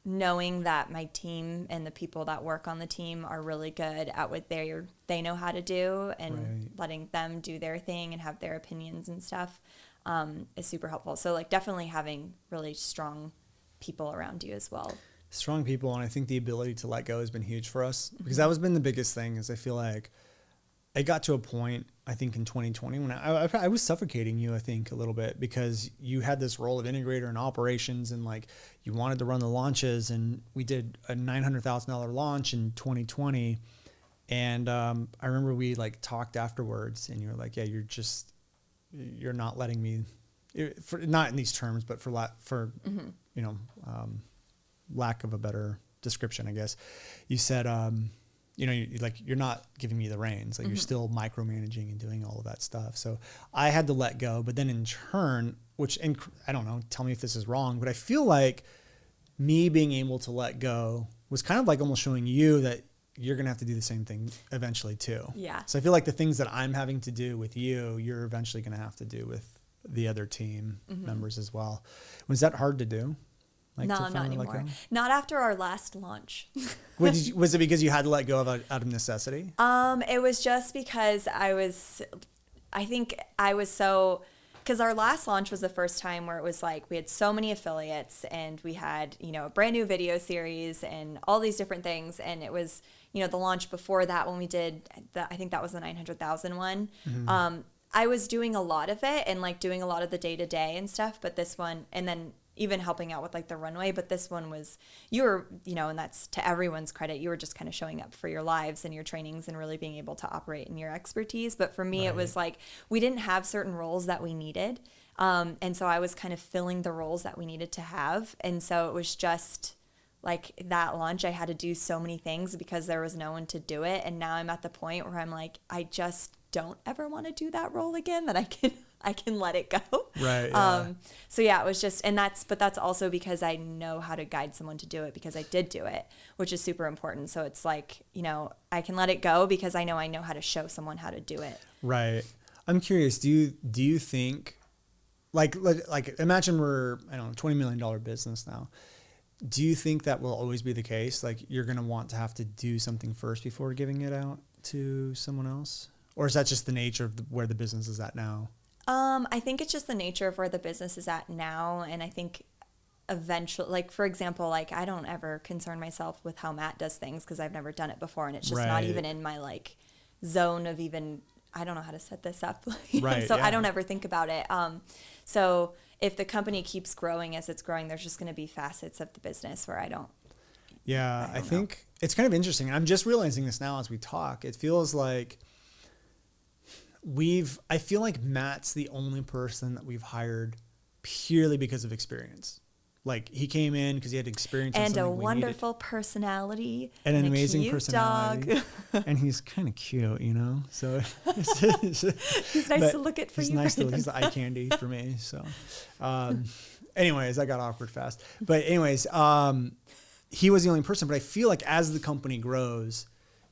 knowing that my team and the people that work on the team are really good at what they know how to do, and letting them do their thing and have their opinions and stuff is super helpful. So like definitely having really strong people around you as well. Strong people, and I think the ability to let go has been huge for us, because that has been the biggest thing. Is I feel like it got to a point, I think in 2020 when I was suffocating you, I think a little bit, because you had this role of integrator and operations, and like you wanted to run the launches, and we did a $900,000 launch in 2020, and I remember we like talked afterwards, and you were like, yeah, you're not letting me, not in these terms, but for lack of a better description, I guess, you said, you're not giving me the reins. Like you're still micromanaging and doing all of that stuff. So I had to let go, but then in turn, I don't know, tell me if this is wrong, but I feel like me being able to let go was kind of like almost showing you that you're going to have to do the same thing eventually too. Yeah. So I feel like the things that I'm having to do with you, you're eventually going to have to do with the other team members as well. Was that hard to do? Like no, not anymore. Not after our last launch. Was it because you had to let go out of necessity? It was just because because our last launch was the first time where it was like we had so many affiliates, and we had, a brand new video series and all these different things. And it was, the launch before that when we did I think that was the 900,000 one. I was doing a lot of it and like doing a lot of the day-to-day and stuff, but this one, and then even helping out with like the runway. But this one was, you were, and that's to everyone's credit, you were just kind of showing up for your lives and your trainings and really being able to operate in your expertise. But for me, it was like, we didn't have certain roles that we needed. And so I was kind of filling the roles that we needed to have. And so it was just like that launch, I had to do so many things because there was no one to do it. And now I'm at the point where I'm like, I just don't ever want to do that role again, that I can let it go. Right. Yeah. So yeah, it was just, but that's also because I know how to guide someone to do it because I did do it, which is super important. So it's like, I can let it go because I know how to show someone how to do it. Right. I'm curious. Do you think like imagine we're, I don't know, $20 million business now. Do you think that will always be the case? Like you're going to want to have to do something first before giving it out to someone else? Or is that just the nature of where the business is at now? I think it's just the nature of where the business is at now. And I think eventually, like, for example, like I don't ever concern myself with how Matt does things because I've never done it before. And it's just not even in my like zone of even, I don't know how to set this up. Right, so yeah. I don't ever think about it. So if the company keeps growing as it's growing, there's just going to be facets of the business where I don't. Yeah, I think it's kind of interesting. I'm just realizing this now as we talk. It feels like I feel like Matt's the only person that we've hired purely because of experience. Like he came in because he had experience and a wonderful personality and an amazing cute personality dog. And he's kind of cute, So he's nice to look at for he's you. Nice he's the eye candy for me. So, anyways, I got awkward fast. But anyways, he was the only person. But I feel like as the company grows,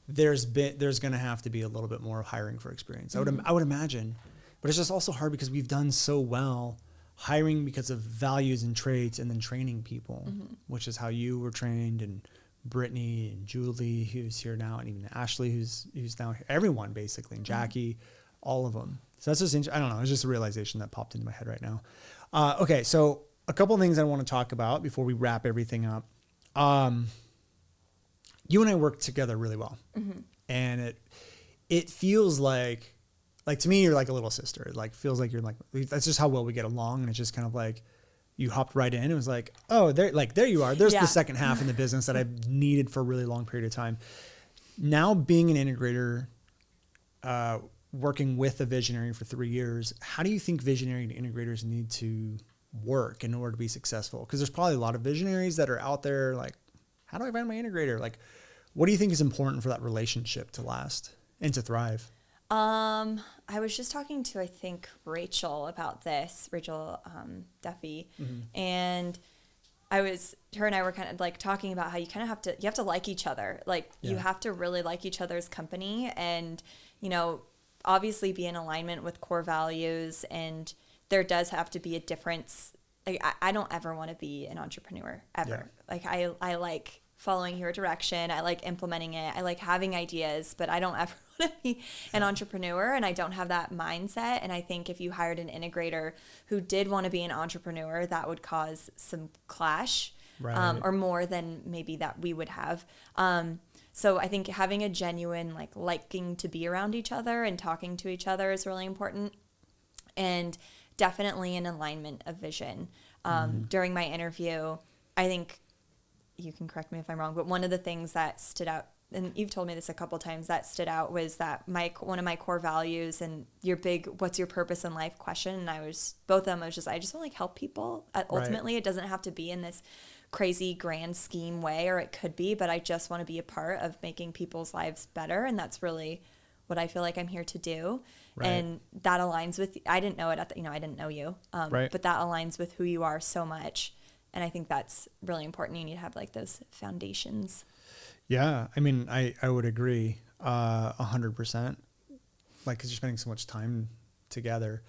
there's going to have to be a little bit more hiring for experience. Mm-hmm. I would imagine, but it's just also hard because we've done so well hiring because of values and traits and then training people, which is how you were trained, and Brittany and Julie, who's here now, and even Ashley, who's now here, everyone basically, and Jackie, all of them. So that's just, I don't know. It's just a realization that popped into my head right now. Okay. So a couple of things I want to talk about before we wrap everything up. You and I work together really well, and it feels like to me, you're like a little sister. It like feels like you're like, that's just how well we get along. And it's just kind of like, you hopped right in. It was like, oh, there you are. There's the second half in the business that I've needed for a really long period of time. Now being an integrator, working with a visionary for 3 years, how do you think visionary and integrators need to work in order to be successful? Because there's probably a lot of visionaries that are out there like, how do I find my integrator? Like, what do you think is important for that relationship to last and to thrive? I was just talking to, I think, Rachel about this, Rachel Duffy, and her and I were kind of like talking about how you kind of have to like each other. Like you have to really like each other's company and, obviously be in alignment with core values, and there does have to be a difference. Like I don't ever want to be an entrepreneur ever. Yeah. Like I like following your direction. I like implementing it. I like having ideas, but I don't ever want to be an entrepreneur, and I don't have that mindset. And I think if you hired an integrator who did want to be an entrepreneur, that would cause some clash, right. Or more than maybe that we would have. So I think having a genuine liking to be around each other and talking to each other is really important, and definitely an alignment of vision. During my interview, I think, you can correct me if I'm wrong, but one of the things that stood out, and you've told me this a couple times, that stood out was that one of my core values and your big, what's your purpose in life question. And I just want to help people. Ultimately, right. It doesn't have to be in this crazy grand scheme way, or it could be, but I just want to be a part of making people's lives better. And that's really what I feel like I'm here to do. Right. And that aligns with, I didn't know it I didn't know you, right. But that aligns with who you are so much. And I think that's really important. You need to have those foundations. Yeah. I mean, I would agree 100%. Cause you're spending so much time together.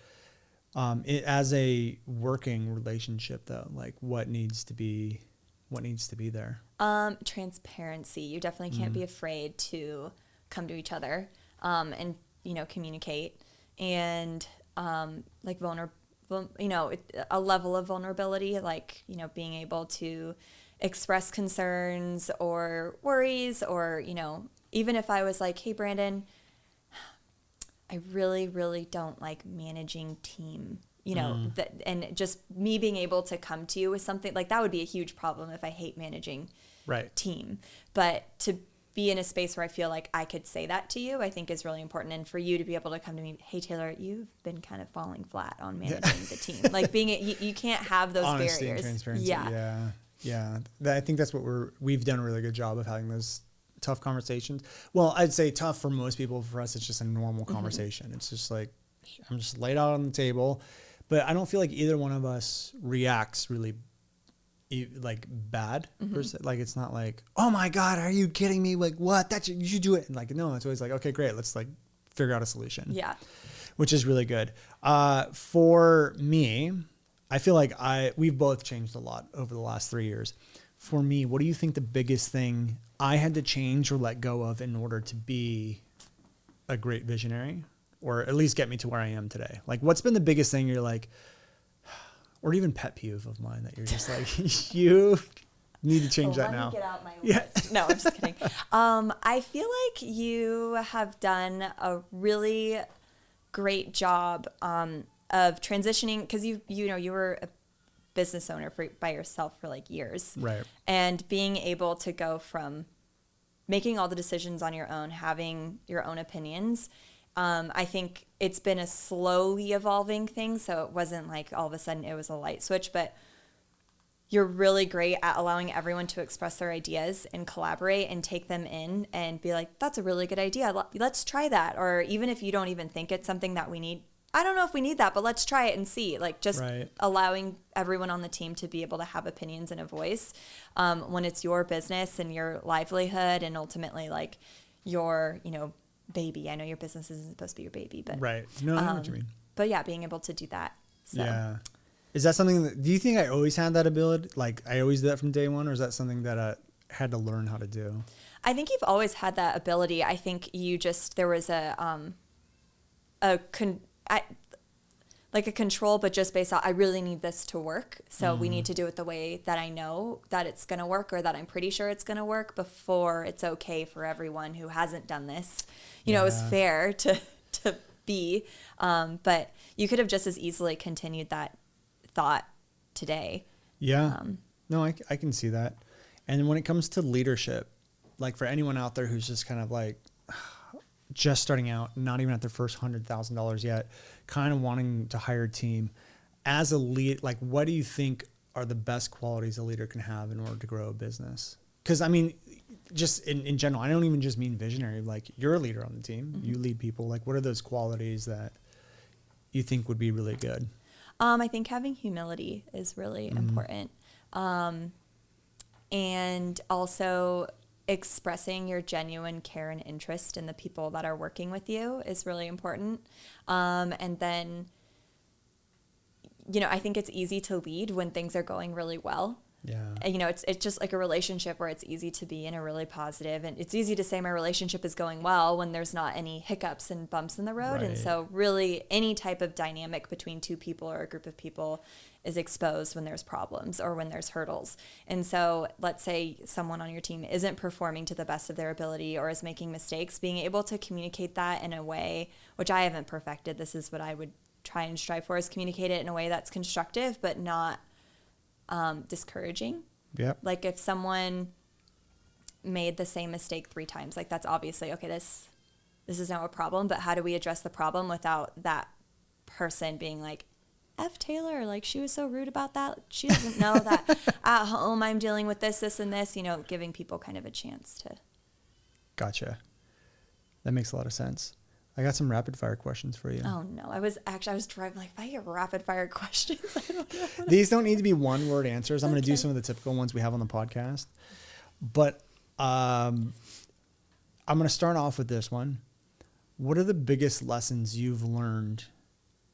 As a working relationship though, what needs to be there? Transparency. You definitely can't be afraid to come to each other, and, communicate, and, vulnerable, a level of vulnerability, being able to express concerns or worries, or, even if I was like, hey, Brandon, I really, really don't like managing team you know, and just me being able to come to you with something like that would be a huge problem if I hate managing team. But to be in a space where I feel like I could say that to you, I think is really important. And for you to be able to come to me, hey, Taylor, you've been kind of falling flat on managing the team. Like you can't have those honesty barriers. And transparency. Yeah. Yeah. I think that's what we've done a really good job of having those tough conversations. Well, I'd say tough for most people. For us, it's just a normal conversation. It's just like, I'm just laid out on the table, but I don't feel like either one of us reacts really like bad. Like, it's not like, oh my God, are you kidding me? Like, what? You should do it. And like, no, it's always like, okay, great. Let's like figure out a solution. Yeah. Which is really good. For me, I feel like we've both changed a lot over the last 3 years. For me, what do you think the biggest thing I had to change or let go of in order to be a great visionary, or at least get me to where I am today? Like, what's been the biggest thing you're like, or even pet peeve of mine that you're just like, you need to change that now? Let me get out my list. No, I'm just kidding. I feel like you have done a really great job of transitioning, because you were a business owner by yourself for like years, right? And being able to go from making all the decisions on your own, having your own opinions. I think it's been a slowly evolving thing, so it wasn't like all of a sudden it was a light switch, but you're really great at allowing everyone to express their ideas and collaborate and take them in and be like, that's a really good idea. Let's try that. Or even if you don't even think it's something that we need, I don't know if we need that, but let's try it and see. Like, just allowing everyone on the team to be able to have opinions and a voice when it's your business and your livelihood and ultimately like your, baby. I know your business isn't supposed to be your baby, but No, I know what you mean. But yeah, being able to do that. So. Yeah. Is that something do you think I always had that ability? Like, I always did that from day one, or is that something that I had to learn how to do? I think you've always had that ability. I think there was like a control, but just based on, I really need this to work. So we need to do it the way that I know that it's going to work, or that I'm pretty sure it's going to work, before it's okay for everyone who hasn't done this. It was fair to be, but you could have just as easily continued that thought today. Yeah. No, I can see that. And when it comes to leadership, like for anyone out there who's just kind of like just starting out, not even at their first $100,000 yet, kind of wanting to hire a team, as a lead, like, what do you think are the best qualities a leader can have in order to grow a business? Because I mean, just in general, I don't even just mean visionary, like, you're a leader on the team, you lead people. Like, what are those qualities that you think would be really good? I think having humility is really important. And also expressing your genuine care and interest in the people that are working with you is really important. And then, I think it's easy to lead when things are going really well. Yeah. And, it's just like a relationship where it's easy to be in a really positive, and it's easy to say my relationship is going well when there's not any hiccups and bumps in the road. And so really any type of dynamic between two people or a group of people is exposed when there's problems or when there's hurdles. And so let's say someone on your team isn't performing to the best of their ability or is making mistakes, being able to communicate that in a way, which I haven't perfected, this is what I would try and strive for, is communicate it in a way that's constructive but not discouraging. Yep. Like, if someone made the same mistake 3 times, like, that's obviously, okay, this is now a problem, but how do we address the problem without that person being like, F Taylor, like, she was so rude about that. She doesn't know that at home I'm dealing with this, and this, giving people kind of a chance to. Gotcha. That makes a lot of sense. I got some rapid fire questions for you. Oh no, I was driving like, if I get rapid fire questions, I don't know. These don't need to be 1-word answers. I'm going to do some of the typical ones we have on the podcast, but I'm going to start off with this one. What are the biggest lessons you've learned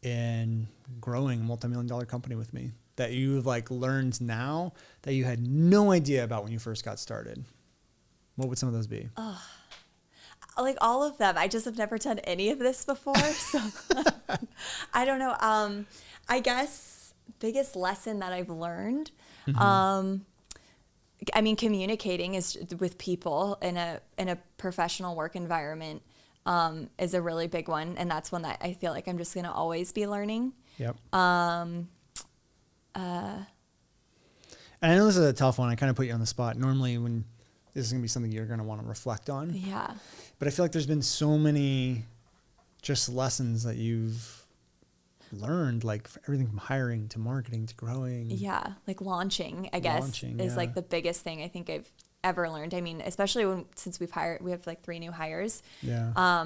in growing a multi-million-dollar company with me that you've like learned now that you had no idea about when you first got started? What would some of those be? Like, all of them. I just have never done any of this before. So I don't know. I guess biggest lesson that I've learned, I mean, communicating is with people in a professional work environment is a really big one. And that's one that I feel like I'm just going to always be learning. Yep. And I know this is a tough one. I kind of put you on the spot. Normally when this is going to be something you're going to want to reflect on. Yeah. But I feel like there's been so many just lessons that you've learned, like everything from hiring to marketing to growing. Yeah. Like launching, I guess, is like the biggest thing I think I've ever learned. I mean, especially since we have like 3 new hires. Yeah.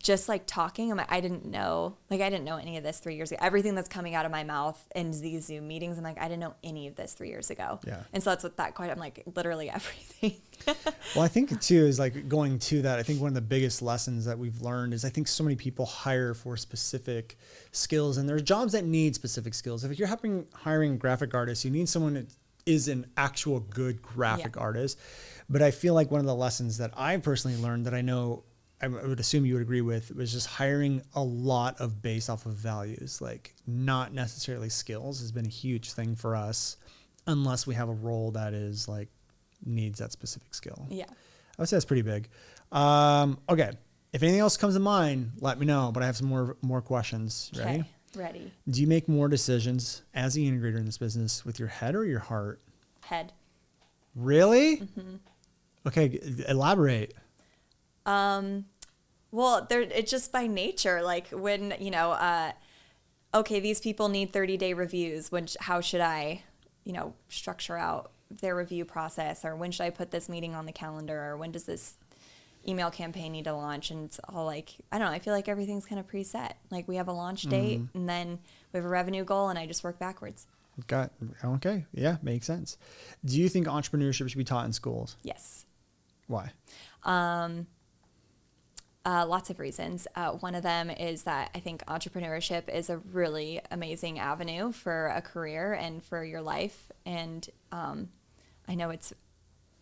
Just like talking, I didn't know any of this 3 years ago. Everything that's coming out of my mouth in these Zoom meetings, I'm like, I didn't know any of this 3 years ago. Yeah. And so that's what I'm like, literally everything. Well, I think too, is like going to that, I think one of the biggest lessons that we've learned is I think so many people hire for specific skills, and there's jobs that need specific skills. If you're hiring graphic artists, you need someone that is an actual good graphic artist. But I feel like one of the lessons that I personally learned that I know I would assume you would agree with was just hiring a lot of based off of values, like not necessarily skills has been a huge thing for us unless we have a role that is like needs that specific skill. Yeah. I would say that's pretty big. Okay. If anything else comes to mind, let me know, but I have some more questions. Ready? Okay. Ready. Do you make more decisions as the integrator in this business with your head or your heart? Head. Really? Mm-hmm. Okay. Elaborate. Well, it's just by nature, like when, okay, these people need 30-day reviews. How should I, structure out their review process, or when should I put this meeting on the calendar, or when does this email campaign need to launch? And it's all like, I don't know, I feel like everything's kind of preset. Like we have a launch date and then we have a revenue goal and I just work backwards. Okay. Yeah. Makes sense. Do you think entrepreneurship should be taught in schools? Yes. Why? Lots of reasons. One of them is that I think entrepreneurship is a really amazing avenue for a career and for your life. And I know it's,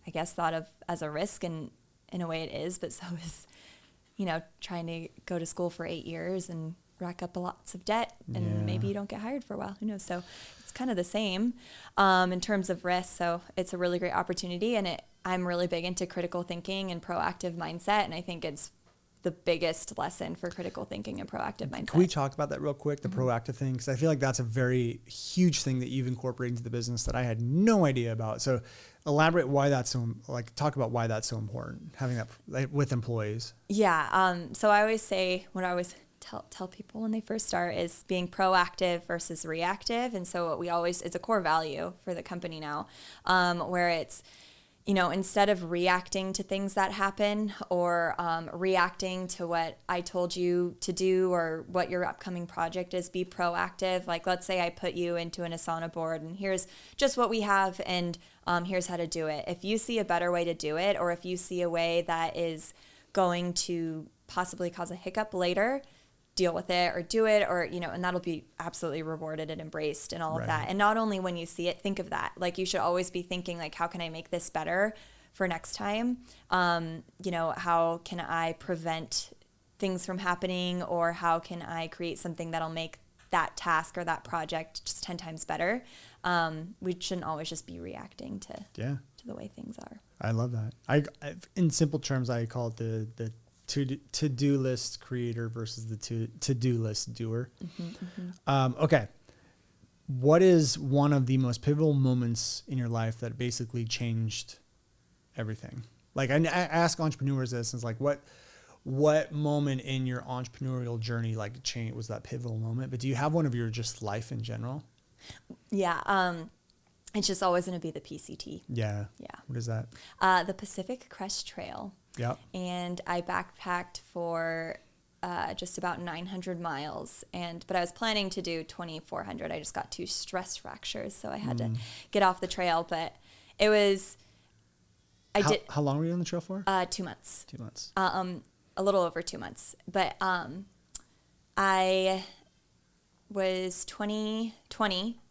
I guess, thought of as a risk, and in a way it is, but so is, trying to go to school for 8 years and rack up lots of debt, and maybe you don't get hired for a while. Who knows? So it's kind of the same in terms of risk. So it's a really great opportunity, and I'm really big into critical thinking and proactive mindset, and I think it's the biggest lesson for critical thinking and proactive mindset. Can we talk about that real quick, the proactive thing? Because I feel like that's a very huge thing that you've incorporated into the business that I had no idea about. So elaborate why that's so, talk about why that's so important, having that with employees. Yeah. So I always say, what I always tell people when they first start is being proactive versus reactive. And so it's a core value for the company now, where it's, instead of reacting to things that happen, or reacting to what I told you to do or what your upcoming project is, be proactive. Like, let's say I put you into an Asana board and here's just what we have, and here's how to do it. If you see a better way to do it, or if you see a way that is going to possibly cause a hiccup later, deal with it or do it, or, and that'll be absolutely rewarded and embraced and all of that. And not only when you see it, think of that. Like, you should always be thinking, like, how can I make this better for next time? How can I prevent things from happening, or how can I create something that'll make that task or that project just 10 times better? We shouldn't always just be reacting to the way things are. I love that. I in simple terms, I call it the to-do list creator versus the to-do list doer. Okay. What is one of the most pivotal moments in your life that basically changed everything? Like, I ask entrepreneurs this, and it's like, what moment in your entrepreneurial journey was that pivotal moment? But do you have one of your just life in general? Yeah. It's just always going to be the PCT. Yeah. What is that? The Pacific Crest Trail. Yep. And I backpacked for just about 900 miles. But I was planning to do 2,400. I just got 2 stress fractures, so I had to get off the trail. But it was, How long were you on the trail for? 2 months. 2 months. A little over 2 months. But I was 20.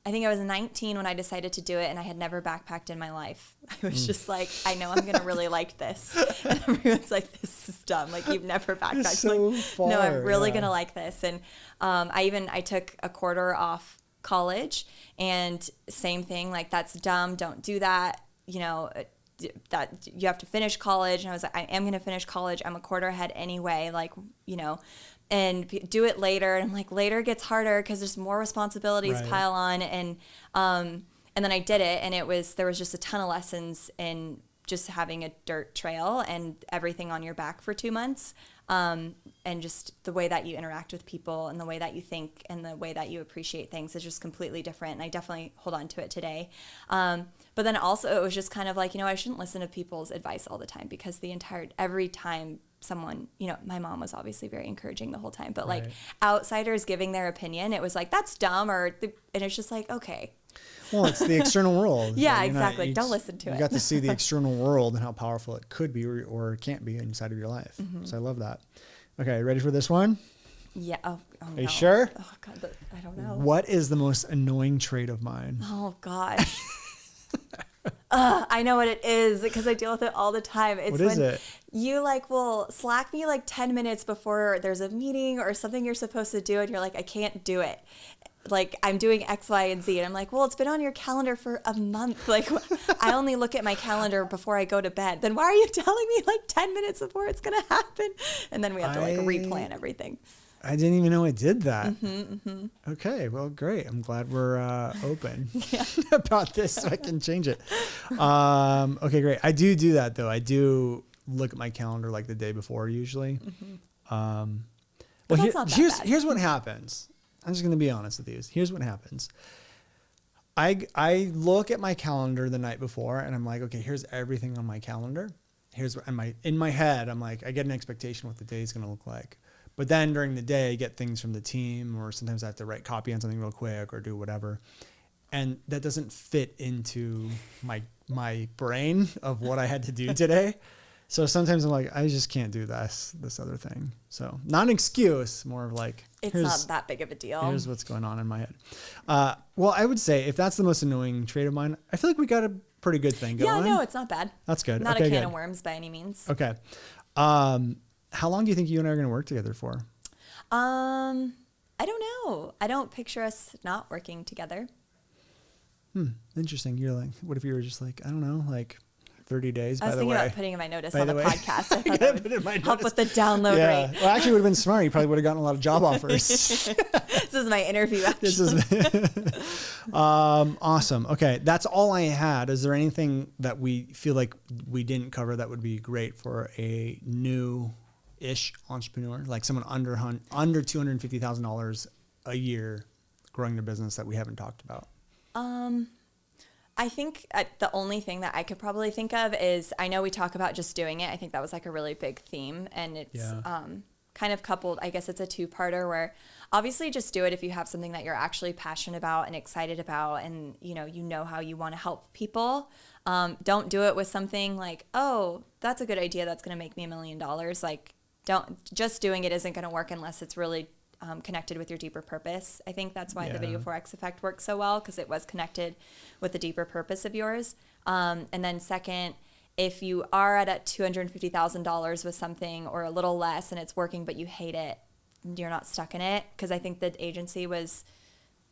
I think I was 19 when I decided to do it, and I had never backpacked in my life. I was just like, I know I'm going to really like this. And everyone's like, this is dumb. Like, you've never backpacked. So far, no, I'm really going to like this. And I took a quarter off college, and same thing, like, that's dumb. Don't do that. that you have to finish college. And I was like, I am going to finish college. I'm a quarter ahead anyway, like, you know, and do it later. And I'm like, later gets harder because there's more responsibilities pile on. And then I did it, and there was just a ton of lessons in just having a dirt trail and everything on your back for 2 months. And just the way that you interact with people and the way that you think and the way that you appreciate things is just completely different. And I definitely hold on to it today. But then also it was just kind of like, you know, I shouldn't listen to people's advice all the time, because every time someone, you know, my mom was obviously very encouraging the whole time, but like outsiders giving their opinion, it was like, that's dumb, and it's just like, okay. Well, it's the external world. Yeah, exactly. Don't listen to it. You got to see the external world and how powerful it could be or can't be inside of your life. So I love that. Okay, ready for this one? Yeah. Oh, Are you sure? Oh, God, I don't know. What is the most annoying trait of mine? Oh, gosh. I know what it is, because I deal with it all the time. It's what is it? You will slack me 10 minutes before there's a meeting or something you're supposed to do, and you're like, I can't do it. Like, I'm doing X, Y, and Z. And I'm like, well, it's been on your calendar for a month. Like, I only look at my calendar before I go to bed. Then why are you telling me 10 minutes before it's going to happen? And then we have to replan everything. I didn't even know it did that. Okay, well, great. I'm glad we're open about this, so I can change it. Okay, great. I do that, though. I do look at my calendar the day before usually. Well, here's what happens. I'm just going to be honest with you. Here's what happens. I look at my calendar the night before, and I'm like, okay, here's everything on my calendar. Here's what in my head, I'm like, I get an expectation what the day is going to look like. But then during the day, I get things from the team, or sometimes I have to write copy on something real quick or do whatever. And that doesn't fit into my brain of what I had to do today. So sometimes I'm like, I just can't do this other thing. So not an excuse, more of like, it's not that big of a deal. Here's what's going on in my head. Well, I would say if that's the most annoying trait of mine, I feel like we got a pretty good thing going. Yeah, no, it's not bad. That's good. Not a can of worms by any means. Okay. How long do you think you and I are going to work together for? I don't know. I don't picture us not working together. Interesting. You're like, what if you were just like, I don't know, 30 days, I was thinking about putting in my notice on the podcast. I thought that would help with the download rate. Well, actually, it would have been smart. You probably would have gotten a lot of job offers. This is my interview, actually. Awesome. Okay, that's all I had. Is there anything that we feel like we didn't cover that would be great for a new-ish entrepreneur, like someone under $250,000 a year growing their business that we haven't talked about? I think the only thing that I could probably think of is, I know we talk about just doing it. I think that was a really big theme, and it's kind of coupled. I guess it's a two-parter where obviously just do it if you have something that you're actually passionate about and excited about, and you know how you want to help people. Don't do it with something like, oh, that's a good idea, that's going to make me $1 million. Just doing it isn't going to work unless it's really connected with your deeper purpose. I think that's why the Video 4X effect works so well, because it was connected with the deeper purpose of yours. And then second, if you are at $250,000 with something or a little less and it's working but you hate it, you're not stuck in it. Because I think the agency was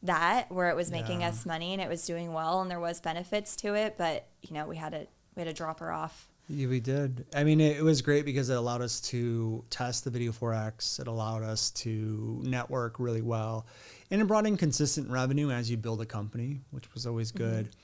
where it was making us money and it was doing well and there was benefits to it, but we had to drop her off. Yeah, we did. I mean, it was great because it allowed us to test the Video 4X. It allowed us to network really well. And it brought in consistent revenue as you build a company, which was always good.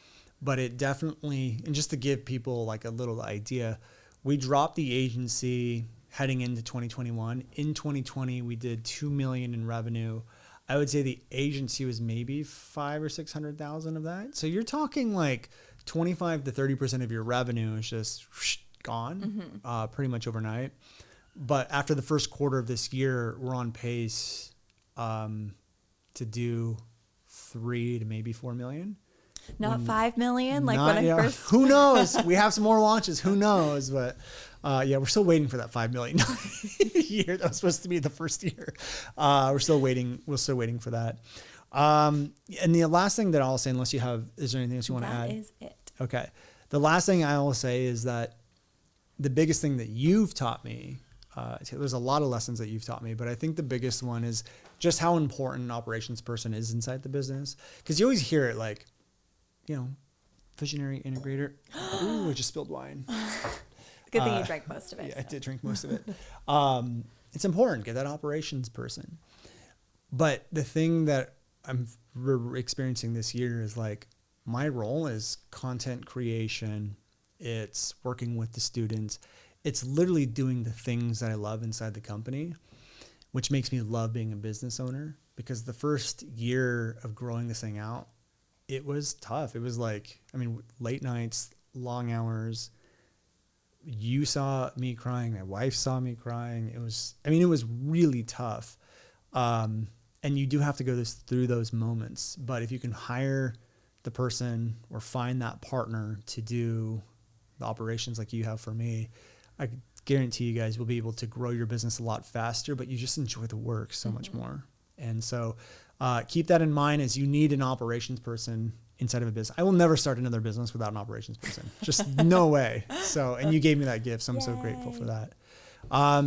But it definitely, and just to give people a little idea, we dropped the agency heading into 2021. In 2020, we did $2 million in revenue. I would say the agency was maybe $500,000 or $600,000 of that. So you're talking 25 to 30% of your revenue is just gone pretty much overnight. But after the first quarter of this year, we're on pace to do 3 to maybe 4 million. Not 5 million when I first. Who knows? We have some more launches. Who knows? But we're still waiting for that $5 million year. That was supposed to be the first year. We're still waiting. We're still waiting for that. And the last thing that I'll say, is there anything else you want to add? That is it. Okay. The last thing I will say is that the biggest thing that you've taught me, there's a lot of lessons that you've taught me, but I think the biggest one is just how important an operations person is inside the business. Because you always hear it Visionary integrator. Ooh, I just spilled wine. Good thing you drank most of it. Yeah, I did drink most of it. It's important, get that operations person. But the thing that I'm experiencing this year is like, my role is content creation. It's working with the students. It's literally doing the things that I love inside the company, which makes me love being a business owner, because the first year of growing this thing out, it was tough. It was like, I mean, late nights, long hours. You saw me crying. My wife saw me crying. It was really tough. And you do have to go through those moments. But if you can hire the person or find that partner to do the operations like you have for me, I guarantee you guys will be able to grow your business a lot faster, but you just enjoy the work so much more. And so keep that in mind, as you need an operations person inside of a business. I will never start another business without an operations person. Just no way. So, and you gave me that gift, so I'm so grateful for that.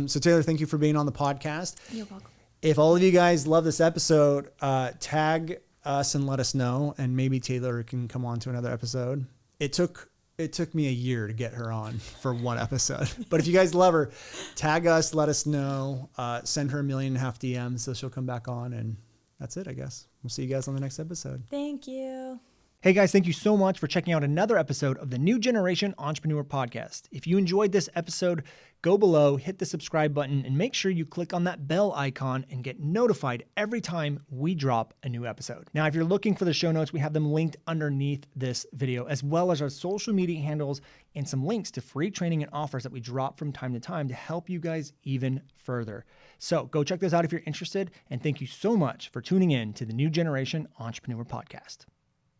So Taylor, thank you for being on the podcast. You're welcome. If all of you guys love this episode, tag us and let us know, and maybe Taylor can come on to another episode. It took me a year to get her on for one episode, but if you guys love her, tag us, let us know, send her 1.5 million DMs so she'll come back on, and that's it, I guess. We'll see you guys on the next episode. Thank you. Hey guys, thank you so much for checking out another episode of the New Generation Entrepreneur Podcast. If you enjoyed this episode, go below, hit the subscribe button, and make sure you click on that bell icon and get notified every time we drop a new episode. Now, if you're looking for the show notes, we have them linked underneath this video, as well as our social media handles and some links to free training and offers that we drop from time to time to help you guys even further. So go check those out if you're interested, and thank you so much for tuning in to the New Generation Entrepreneur Podcast.